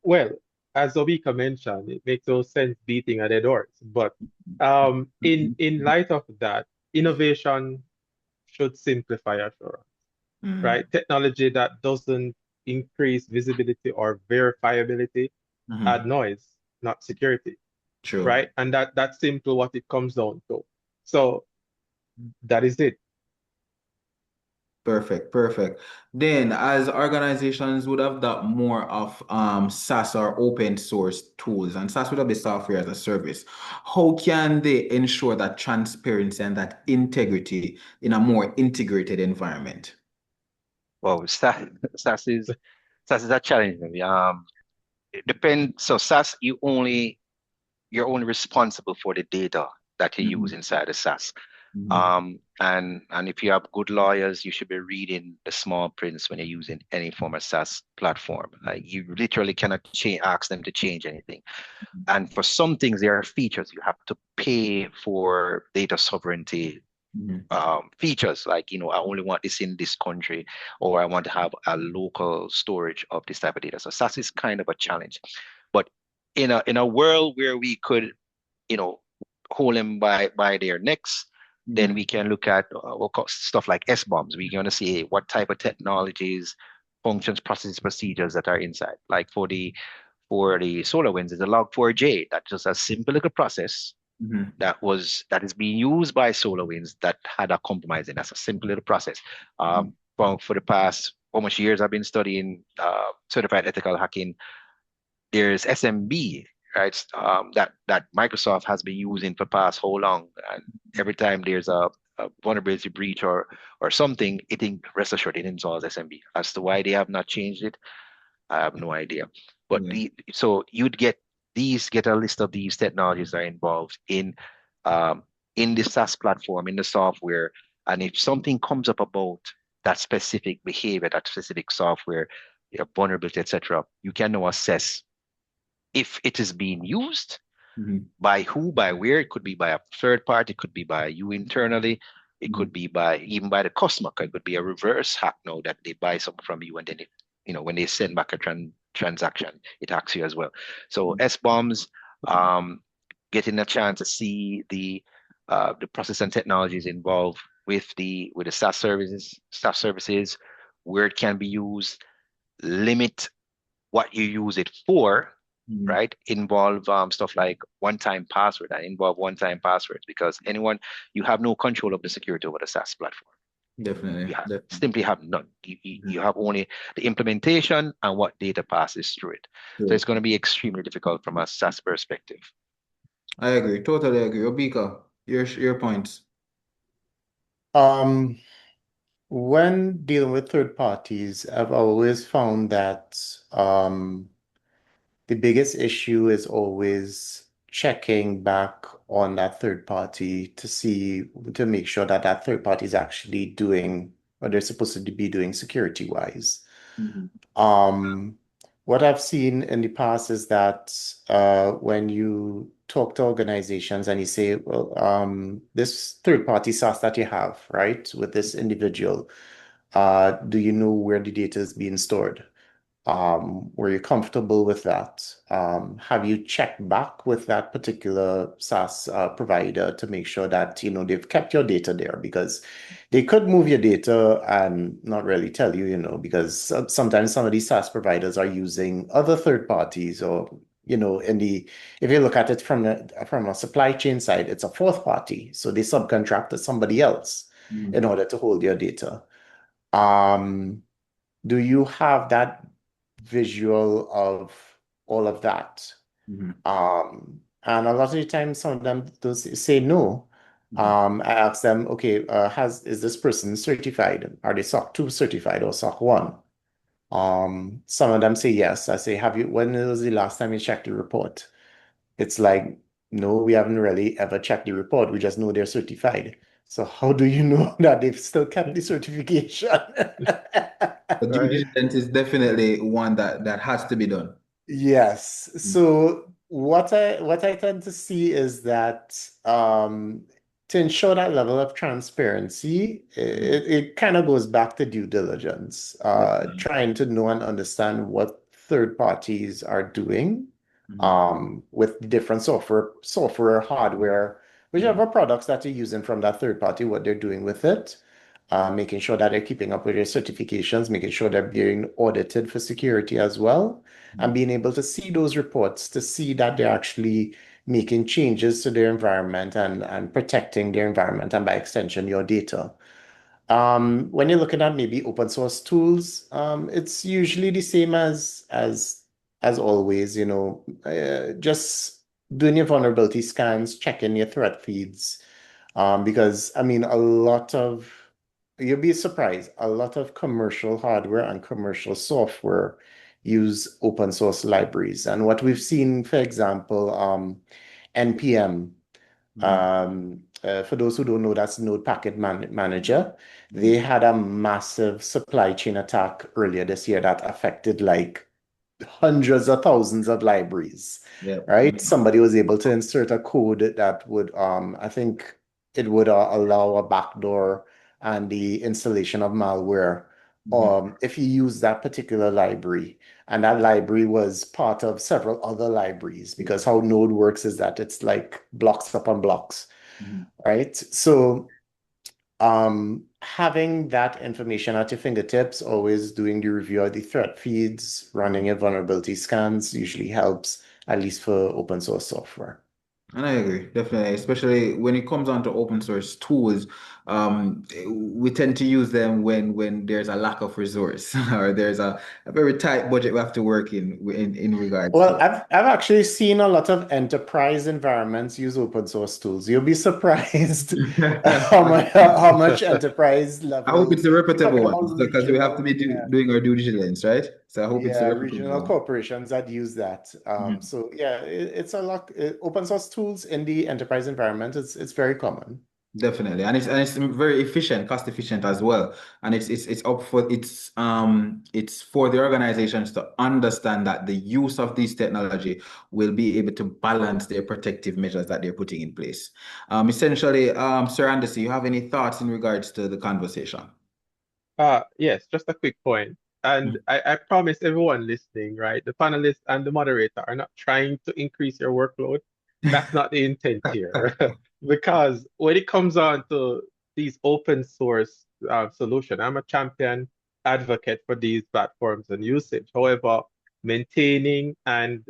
Well, as Obika mentioned, it makes no sense beating a dead horse. But in light of that, innovation should simplify assurance, Mhm. right? Technology that doesn't increase visibility or verifiability add Mhm. noise, not security, True. right? And that's simple what it comes down to. So that is it. Perfect, perfect. Then, as organizations would have that more of SaaS or open source tools, and SaaS would have the software as a service, how can they ensure that transparency and that integrity in a more integrated environment? Well, SAS is a challenge. It depends. So SAS, you're only responsible for the data that you use Mhm. inside the SAS. Mhm. And if you have good lawyers, you should be reading the small prints when you're using any form of SaaS platform. You literally cannot ask them to change anything. And for some things, there are features you have to pay for data sovereignty Mhm. features, like I only want this in this country, or I want to have a local storage of this type of data. So SaaS is kind of a challenge. But in a world where we could you know, hold them by their necks, then Mhm. we can look at stuff like SBOMs. We're going to see what type of technologies, functions, processes, procedures that are inside. Like for the SolarWinds, is a log4j. That's just a simple little process Mhm. that is being used by SolarWinds that had a compromise, and that's a simple little process. Mhm. For the past almost years, I've been studying certified ethical hacking. There's SMB, right? That Microsoft has been using for past how long, and every time there's a vulnerability breach or something, rest assured it installs SMB. As to why they have not changed it, I have no idea. But Yeah. so you'd get a list of these technologies that are involved um, in the SaaS platform, in the software, and if something comes up about that specific behavior, that specific software, vulnerability, etc., you can now assess if it is being used, Mhm. by who, by where. It could be by a third party, it could be by you internally, it Mhm. could be by even by the customer. It could be a reverse hack now that they buy something from you, and then when they send back a transaction, it hacks you as well. So SBOMs, um, getting a chance to see the process and technologies involved with the SaaS services, where it can be used, limit what you use it for, Mhm. right? Involve stuff like one-time password and involve one-time passwords, because you have no control of the security over the SaaS platform. Definitely. You have Definitely. simply have none. You Mhm. have only the implementation and what data passes through it. So True. it's going to be extremely difficult from a SaaS perspective. I agree. Totally agree. Obika, your points. Um, when dealing with third parties, I've always found that the biggest issue is always checking back on that third party to make sure that that third party is actually doing what they're supposed to be doing security wise. Mhm. Um, what I've seen in the past is that when you talk to organizations and you say, well, this third party SaaS that you have, right, with this individual, do you know where the data is being stored? Were you comfortable with that? Have you checked back with that particular SaaS provider to make sure that they've kept your data there? Because they could move your data and not really tell you, because sometimes some of these SaaS providers are using other third parties, or if you look at it from a supply chain side, it's a fourth party, so they subcontract to somebody else in order to hold your data. Um, do you have that visual of all of that? And a lot of the time, some of them do say no. I ask them, okay, is this person certified? Are they SOC 2 certified or SOC 1? Some of them say yes. I say, when was the last time you checked the report? It's like, no, we haven't really ever checked the report. We just know they're certified. So how do you know that they've still kept the certification? But due Right? diligence is definitely one that has to be done. Yes. So what I tend to see is that to ensure that level of transparency, it kind of goes back to due diligence, trying to know and understand what third parties are doing with different software, hardware, whichever products that you're using from that third party, what they're doing with it, making sure that they're keeping up with their certifications, making sure they're being audited for security as well, and being able to see those reports to see that they're actually making changes to their environment and protecting their environment, and by extension, your data. When you're looking at maybe open source tools, it's usually the same as always, just doing your vulnerability scans, checking your threat feeds. Because I mean, you'll be surprised, a lot of commercial hardware and commercial software use open source libraries. And what we've seen, for example, NPM. For those who don't know, that's Node Packet Manager. They had a massive supply chain attack earlier this year that affected like hundreds of thousands of libraries, Yeah. right? Somebody was able to insert a code that would, I think it would allow a backdoor and the installation of malware. If you use that particular library, and that library was part of several other libraries, because how Node works is that it's like blocks upon blocks, right? So having that information at your fingertips, always doing the review of the threat feeds, running your vulnerability scans usually helps, at least for open source software. And I agree, definitely, especially when it comes on to open source tools, we tend to use them when there's a lack of resource or there's a very tight budget we have to work in regards Well, to. I've actually seen a lot of enterprise environments use open source tools. You'll be surprised how much enterprise I hope level. it's a We're talking reputable one, about because we have to regional, be yeah. doing our due diligence, right? So I hope it's a Yeah, reputable regional one. corporations that use that. Mhm. So yeah, it's a lot. Open source tools in the enterprise environment, it's very common. Definitely, and it's very efficient, cost efficient as well. And it's for the organizations to understand that the use of this technology will be able to balance their protective measures that they're putting in place. Essentially, Sir Anderson, you have any thoughts in regards to the conversation? Yes, just a quick point. And I promise everyone listening, right? The panelists and the moderator are not trying to increase your workload. That's not the intent here. Because when it comes on to these open source solution, I'm a champion advocate for these platforms and usage. However, maintaining and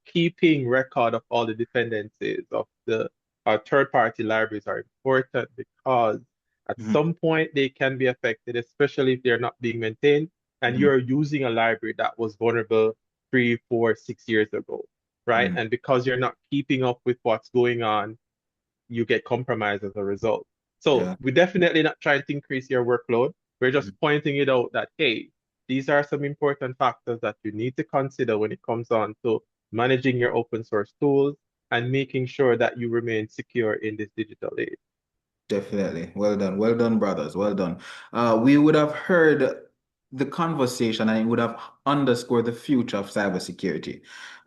keeping record of all the dependencies of the third-party libraries are important, because at Mhm, some point they can be affected, especially if they're not being maintained and mhm, you're using a library that was vulnerable 3, 4, 6 years ago, right? mhm. And because you're not keeping up with what's going on, you get compromised as a result. So Yeah. we're definitely not trying to increase your workload. We're just Mhm. pointing it out that, hey, these are some important factors that you need to consider when it comes on to managing your open source tools and making sure that you remain secure in this digital age. Definitely. Well done. Well done, brothers. Well done. We would have heard the conversation and it would have underscored the future of cybersecurity.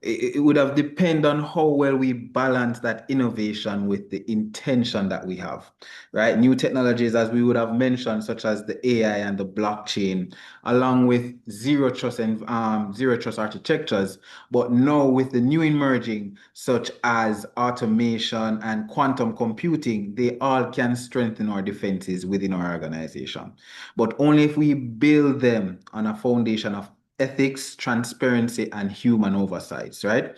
It would have depended on how well we balance that innovation with the intention that we have, right? New technologies, as we would have mentioned, such as the AI and the blockchain, along with zero trust architectures, but now with the new emerging, such as automation and quantum computing, they all can strengthen our defenses within our organization. But only if we build them on a foundation of ethics, transparency, and human oversights, right?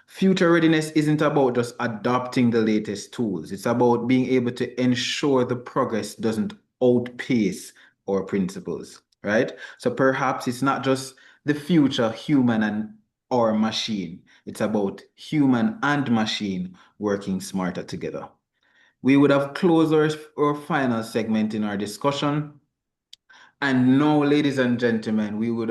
Future readiness isn't about just adopting the latest tools. It's about being able to ensure the progress doesn't outpace our principles, right? So perhaps it's not just the future human and or machine. It's about human and machine working smarter together. We would have closed our final segment in our discussion. And now, ladies and gentlemen, we would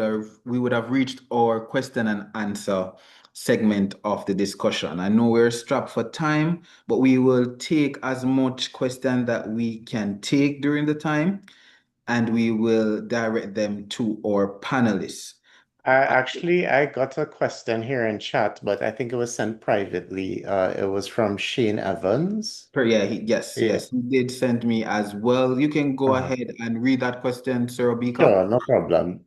have reached our question and answer segment of the discussion. I know we're strapped for time, but we will take as much question that we can take during the time, and we will direct them to our panelists. I got a question here in chat, but I think it was sent privately. It was from Shane Evans. Yeah, yes, Yeah. yes, he did send me as well. You can go ahead and read that question, Sir Obika. Sure, no problem.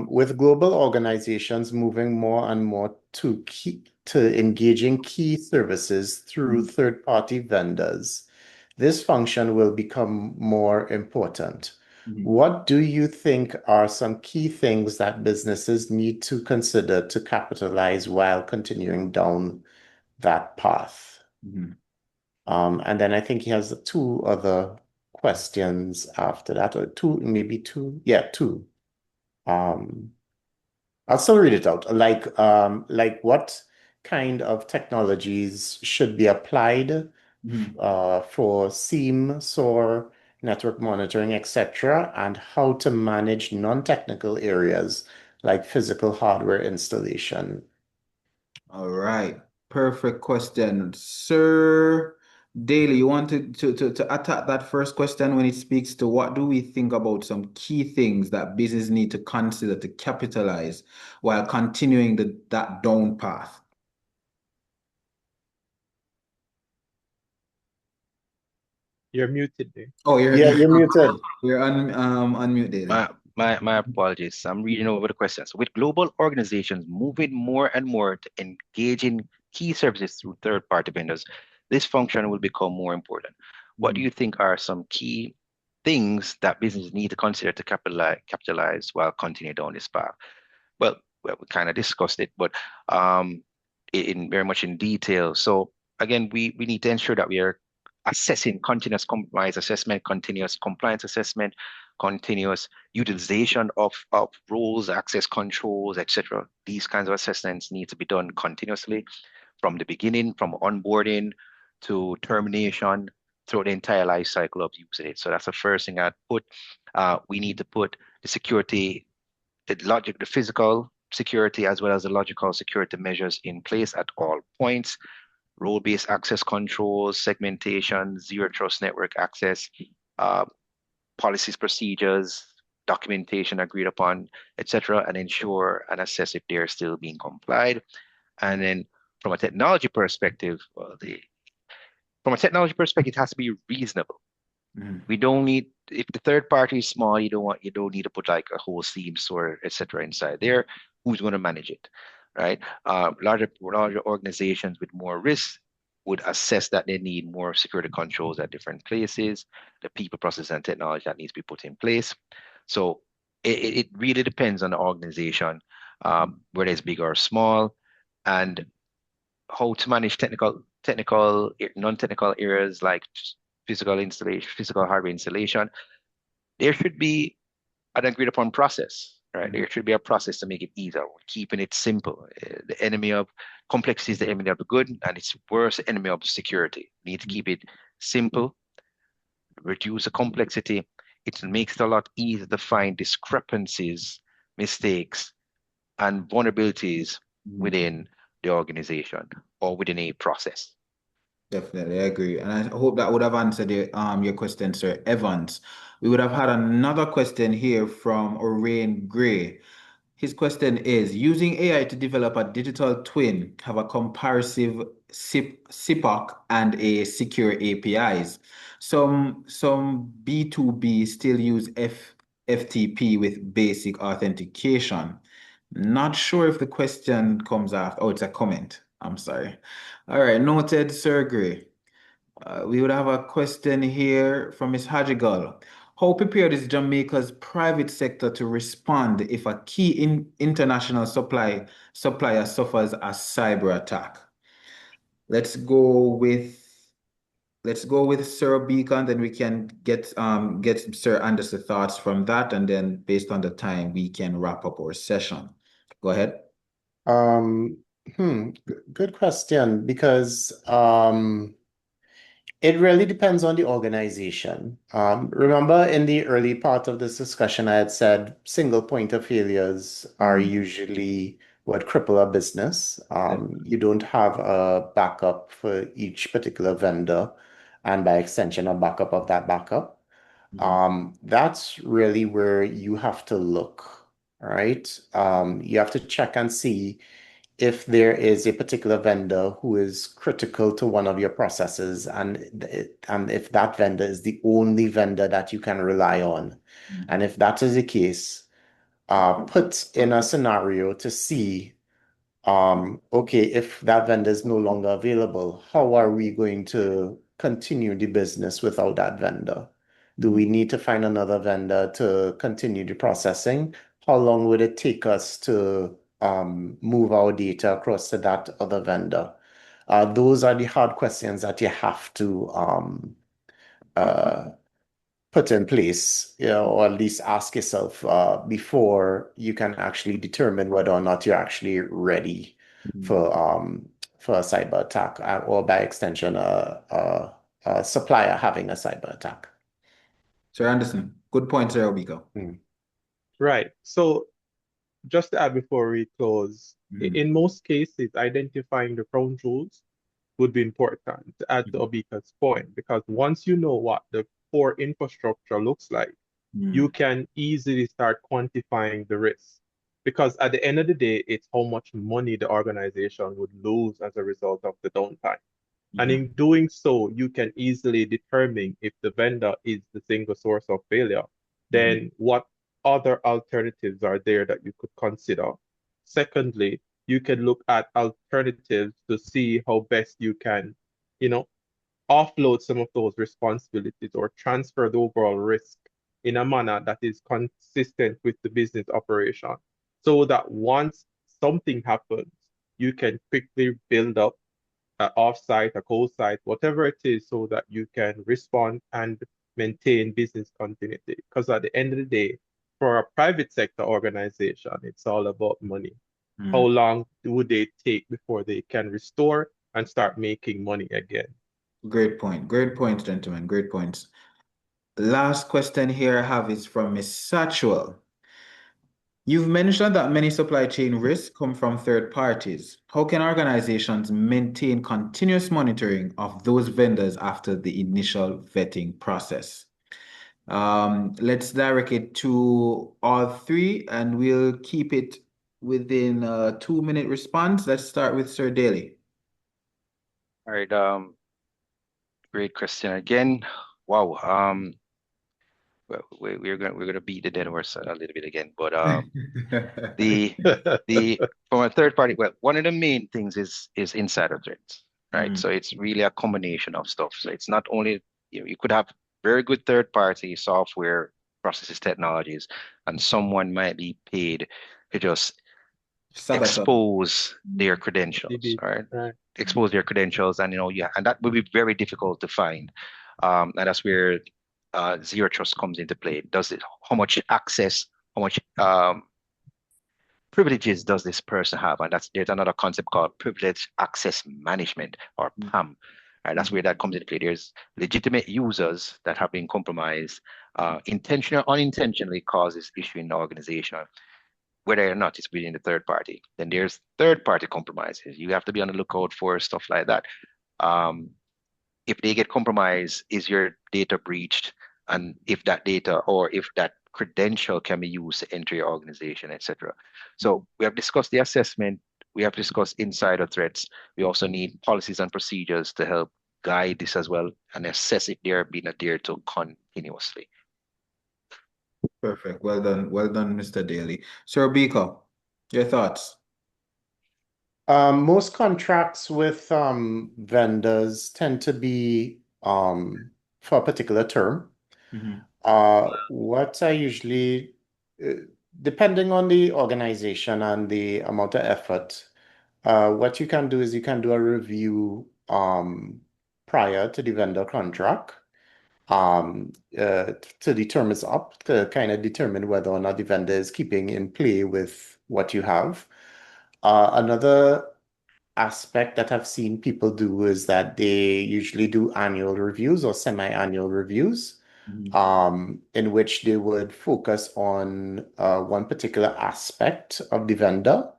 With global organizations moving more and more to engaging key services through third-party vendors, this function will become more important. What do you think are some key things that businesses need to consider to capitalize while continuing down that path? And then I think he has two other questions after that, or two, maybe two. Yeah, two. I'll still read it out. Like what kind of technologies should be applied for SIEM, SOAR, network monitoring, etc., and how to manage non-technical areas like physical hardware installation. All right. Perfect question. Sir Daly, you want to attack that first question when it speaks to what do we think about some key things that business need to consider to capitalize while continuing that down path? You're muted there. Oh, Yeah, you're muted. you're unmute, Daly. My apologies. I'm reading over the questions. With global organizations moving more and more to engage in key services through third-party vendors, this function will become more important. What do you think are some key things that businesses need to consider to capitalize while continuing down this path? Well, we kind of discussed it, but in very much in detail. So again, we need to ensure that we are assessing continuous compliance assessment, continuous compliance assessment, continuous utilization of roles, access controls, etc. These kinds of assessments need to be done continuously from the beginning, from onboarding to termination, through the entire life cycle of using it. So that's the first thing I'd put. We need to put the security, the physical security, as well as the logical security measures in place at all points. Role-based access controls, segmentation, zero trust network access, policies, procedures, documentation agreed upon, etc., and ensure and assess if they're still being complied. And then from a technology perspective, it has to be reasonable. We don't need, if the third party is small, you don't need to put like a whole SIEM store, etc. inside there. Who's going to manage it, right? Larger organizations with more risk would assess that they need more security controls at different places, the people, process, and technology that needs to be put in place. So it really depends on the organization, whether it's big or small, and how to manage non-technical areas like physical installation, physical hardware installation. There should be an agreed upon process, right? There should be a process to make it easier, keeping it simple. The enemy of complexity is the enemy of the good, and it's worse the enemy of security. We need to keep it simple, reduce the complexity. It makes it a lot easier to find discrepancies, mistakes, and vulnerabilities within the organization or within a process. Definitely, I agree. And I hope that would have answered your question, Sir Evans. We would have had another question here from Orain Gray. His question is, using AI to develop a digital twin, have a comparative SIPOC and a secure APIs. Some B2B still use FTP with basic authentication. Not sure if the question comes after. Oh, it's a comment. I'm sorry. All right, noted, Sir Gray. We would have a question here from Ms. Hajigal. How prepared is Jamaica's private sector to respond if a key international supplier suffers a cyber attack? Let's go with Sir Beacon, then we can get Sir Anderson's thoughts from that, and then based on the time, we can wrap up our session. Go ahead. Um, good question, because it really depends on the organization. Remember, in the early part of this discussion, I had said single point of failures are usually what cripple a business. You don't have a backup for each particular vendor, and by extension, a backup of that backup. That's really where you have to look, right? You have to check and see if there is a particular vendor who is critical to one of your processes, and if that vendor is the only vendor that you can rely on. And if that is the case, put in a scenario to see, okay, if that vendor is no longer available, how are we going to continue the business without that vendor? Do we need to find another vendor to continue the processing? How long would it take us to move our data across to that other vendor? Those are the hard questions that you have to uh, put in place, or at least ask yourself before you can actually determine whether or not you're actually ready for a cyber attack, or by extension, a supplier having a cyber attack. Sir Anderson, good point, Sir Obiko. Right. So just to add before we close, in most cases, identifying the crown jewels would be important, to add to Obika's point, because once you know what the core infrastructure looks like, you can easily start quantifying the risk. Because at the end of the day, it's how much money the organization would lose as a result of the downtime. And in doing so, you can easily determine if the vendor is the single source of failure, then what other alternatives are there that you could consider? Secondly, you can look at alternatives to see how best you can, you know, offload some of those responsibilities or transfer the overall risk in a manner that is consistent with the business operation, so that once something happens, you can quickly build up an off-site, a cold-site, whatever it is, so that you can respond and maintain business continuity. Because at the end of the day, for a private sector organization, it's all about money. How long would they take before they can restore and start making money again? Great point. Great points, gentlemen. Great points. The last question here I have is from Ms. Satchwell. You've mentioned that many supply chain risks come from third parties. How can organizations maintain continuous monitoring of those vendors after the initial vetting process? Let's direct it to all three, and we'll keep it within a 2-minute response. Let's start with Sir Daly. All right. Great question again. Wow. Well, we're gonna beat the dead horse a little bit again, but the from a third party, well, one of the main things is insider threats, right? So it's really a combination of stuff. So it's not only, you could have very good third party software processes technologies, and someone might be paid to just expose their credentials, right? Expose their credentials, and and that would be very difficult to find. And that's where zero trust comes into play. How much access, how much privileges does this person have? And there's another concept called privilege access management, or PAM. Right, that's where that comes into play. There's legitimate users that have been compromised, intentionally or unintentionally causes issue in the organization, whether or not it's within the third party. Then there's third party compromises. You have to be on the lookout for stuff like that. if they get compromised, is your data breached? And if that data or if that credential can be used to enter your organization, etc. So we have discussed the assessment, we have discussed insider threats. We also need policies and procedures to help guide this as well and assess if they are being adhered to continuously. Perfect. Well done, Mr. Daly. Sir Biko, your thoughts? Most contracts with vendors tend to be for a particular term. What I usually, depending on the organization and the amount of effort, what you can do is you can do a review prior to the vendor contract to determine to kind of determine whether or not the vendor is keeping in play with what you have. Another aspect that I've seen people do is that they usually do annual reviews or semi-annual reviews, in which they would focus on one particular aspect of the vendor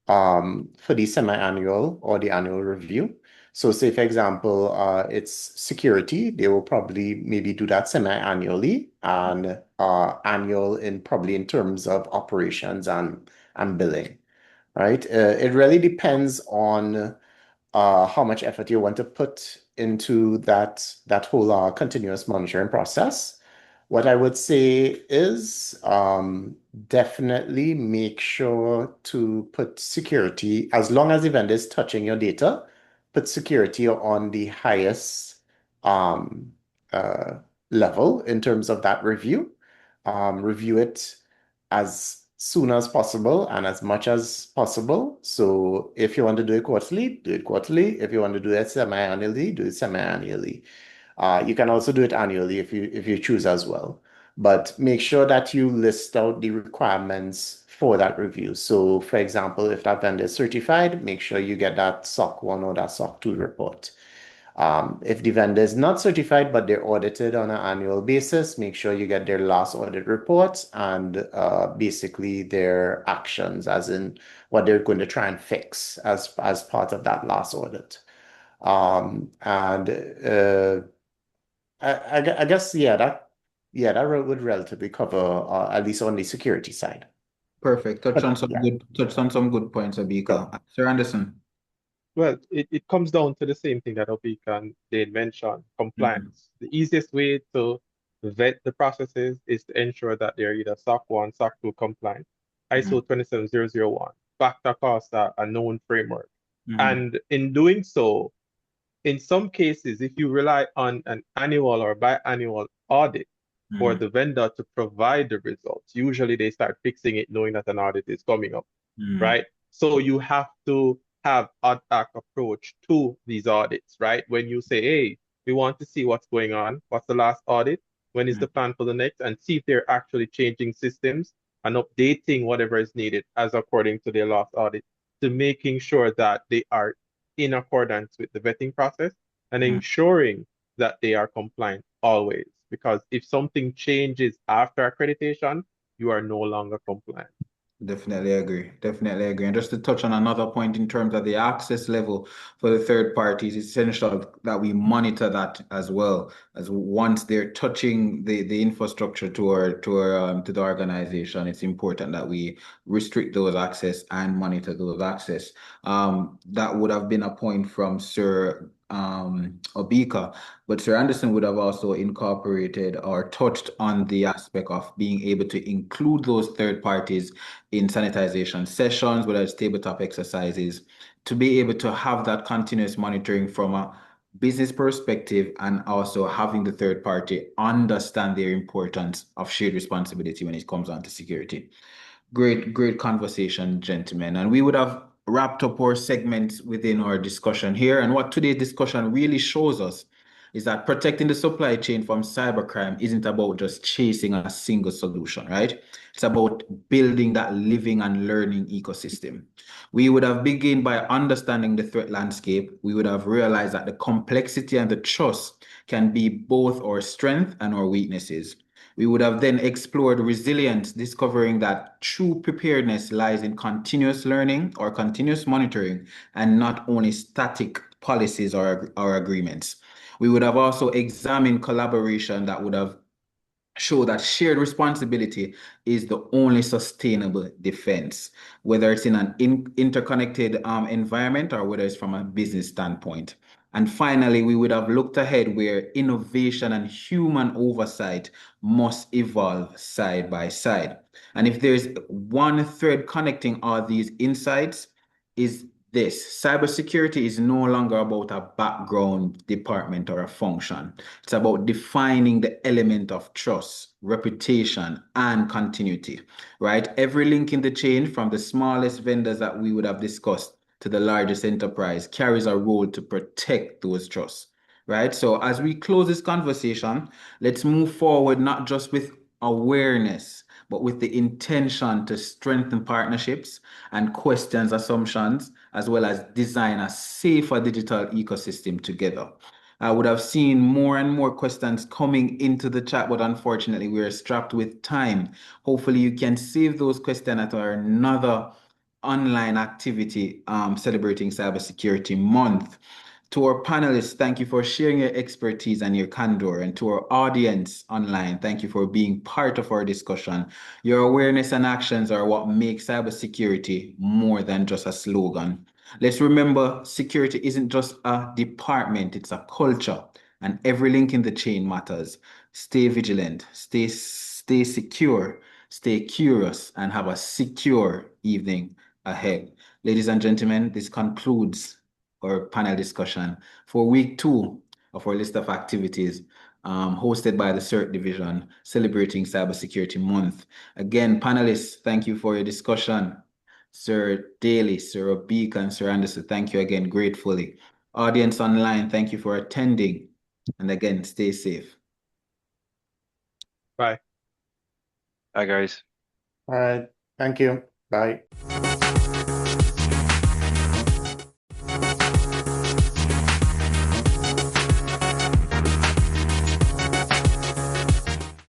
for the semi-annual or the annual review. So say, for example, it's security, they will probably maybe do that semi-annually and annual probably in terms of operations and billing. Right? It really depends on how much effort you want to put into that whole continuous monitoring process. What I would say is definitely make sure to put security, as long as the vendor is touching your data, put security on the highest um, uh, level in terms of that review. Review it as soon as possible and as much as possible. So if you want to do it quarterly, do it quarterly. If you want to do it semi-annually, do it semi-annually. You can also do it annually if you choose as well. But make sure that you list out the requirements for that review. So for example, if that vendor is certified, make sure you get that SOC 1 or that SOC 2 report. If the vendor is not certified, but they're audited on an annual basis, make sure you get their last audit reports and basically their actions, as in what they're going to try and fix as part of that last audit. And I guess, that would relatively cover at least on the security side. Perfect. Touch on some good points, Yeah. Abika. Sir Anderson. Well, it comes down to the same thing that Obika and Dane mentioned, compliance. The easiest way to vet the processes is to ensure that they're either SOC 1, SOC 2 compliant, ISO 27001, backed across a known framework. And in doing so, in some cases, if you rely on an annual or biannual audit for the vendor to provide the results, usually they start fixing it knowing that an audit is coming up, right? So you have to have ad hoc approach to these audits, right? When you say, hey, we want to see what's going on, what's the last audit, when is the plan for the next, and see if they're actually changing systems and updating whatever is needed as according to their last audit, to making sure that they are in accordance with the vetting process and ensuring that they are compliant always. Because if something changes after accreditation, you are no longer compliant. Definitely agree. Definitely agree. And just to touch on another point in terms of the access level for the third parties, it's essential that we monitor that as well, as once they're touching the infrastructure to the organization, it's important that we restrict those access and monitor those access. That would have been a point from Sir Obika, but Sir Anderson would have also incorporated or touched on the aspect of being able to include those third parties in sanitization sessions, whether it's tabletop exercises, to be able to have that continuous monitoring from a business perspective and also having the third party understand their importance of shared responsibility when it comes on to security. Great conversation, gentlemen. And we would have wrapped up our segments within our discussion here. And what today's discussion really shows us is that protecting the supply chain from cybercrime isn't about just chasing a single solution, right? It's about building that living and learning ecosystem. We would have begun by understanding the threat landscape. We would have realized that the complexity and the trust can be both our strength and our weaknesses. We would have then explored resilience, discovering that true preparedness lies in continuous learning or continuous monitoring and not only static policies or agreements. We would have also examined collaboration that would have show that shared responsibility is the only sustainable defense, whether it's in an interconnected environment or whether it's from a business standpoint. And finally, we would have looked ahead where innovation and human oversight must evolve side by side. And if there's one thread connecting all these insights, is this: cybersecurity is no longer about a background department or a function. It's about defining the element of trust, reputation, and continuity, right? Every link in the chain, from the smallest vendors that we would have discussed to the largest enterprise, carries a role to protect those trusts, right? So as we close this conversation, let's move forward not just with awareness, but with the intention to strengthen partnerships and questions assumptions, as well as design a safer digital ecosystem together. I would have seen more and more questions coming into the chat, but unfortunately, we are strapped with time. Hopefully, you can save those questions at our another online activity celebrating Cybersecurity Month. To our panelists, thank you for sharing your expertise and your candor. And to our audience online, thank you for being part of our discussion. Your awareness and actions are what make cybersecurity more than just a slogan. Let's remember, security isn't just a department, it's a culture, and every link in the chain matters. Stay vigilant, stay secure, stay curious, and have a secure evening ahead. Ladies and gentlemen, this concludes our panel discussion for week 2 of our list of activities hosted by the CERT Division celebrating Cybersecurity Month. Again, panelists, thank you for your discussion. Sir Daly, Sir Obik, and Sir Anderson, thank you again gratefully. Audience online, thank you for attending. And again, stay safe. Bye. Bye, guys. All right. Thank you. Bye.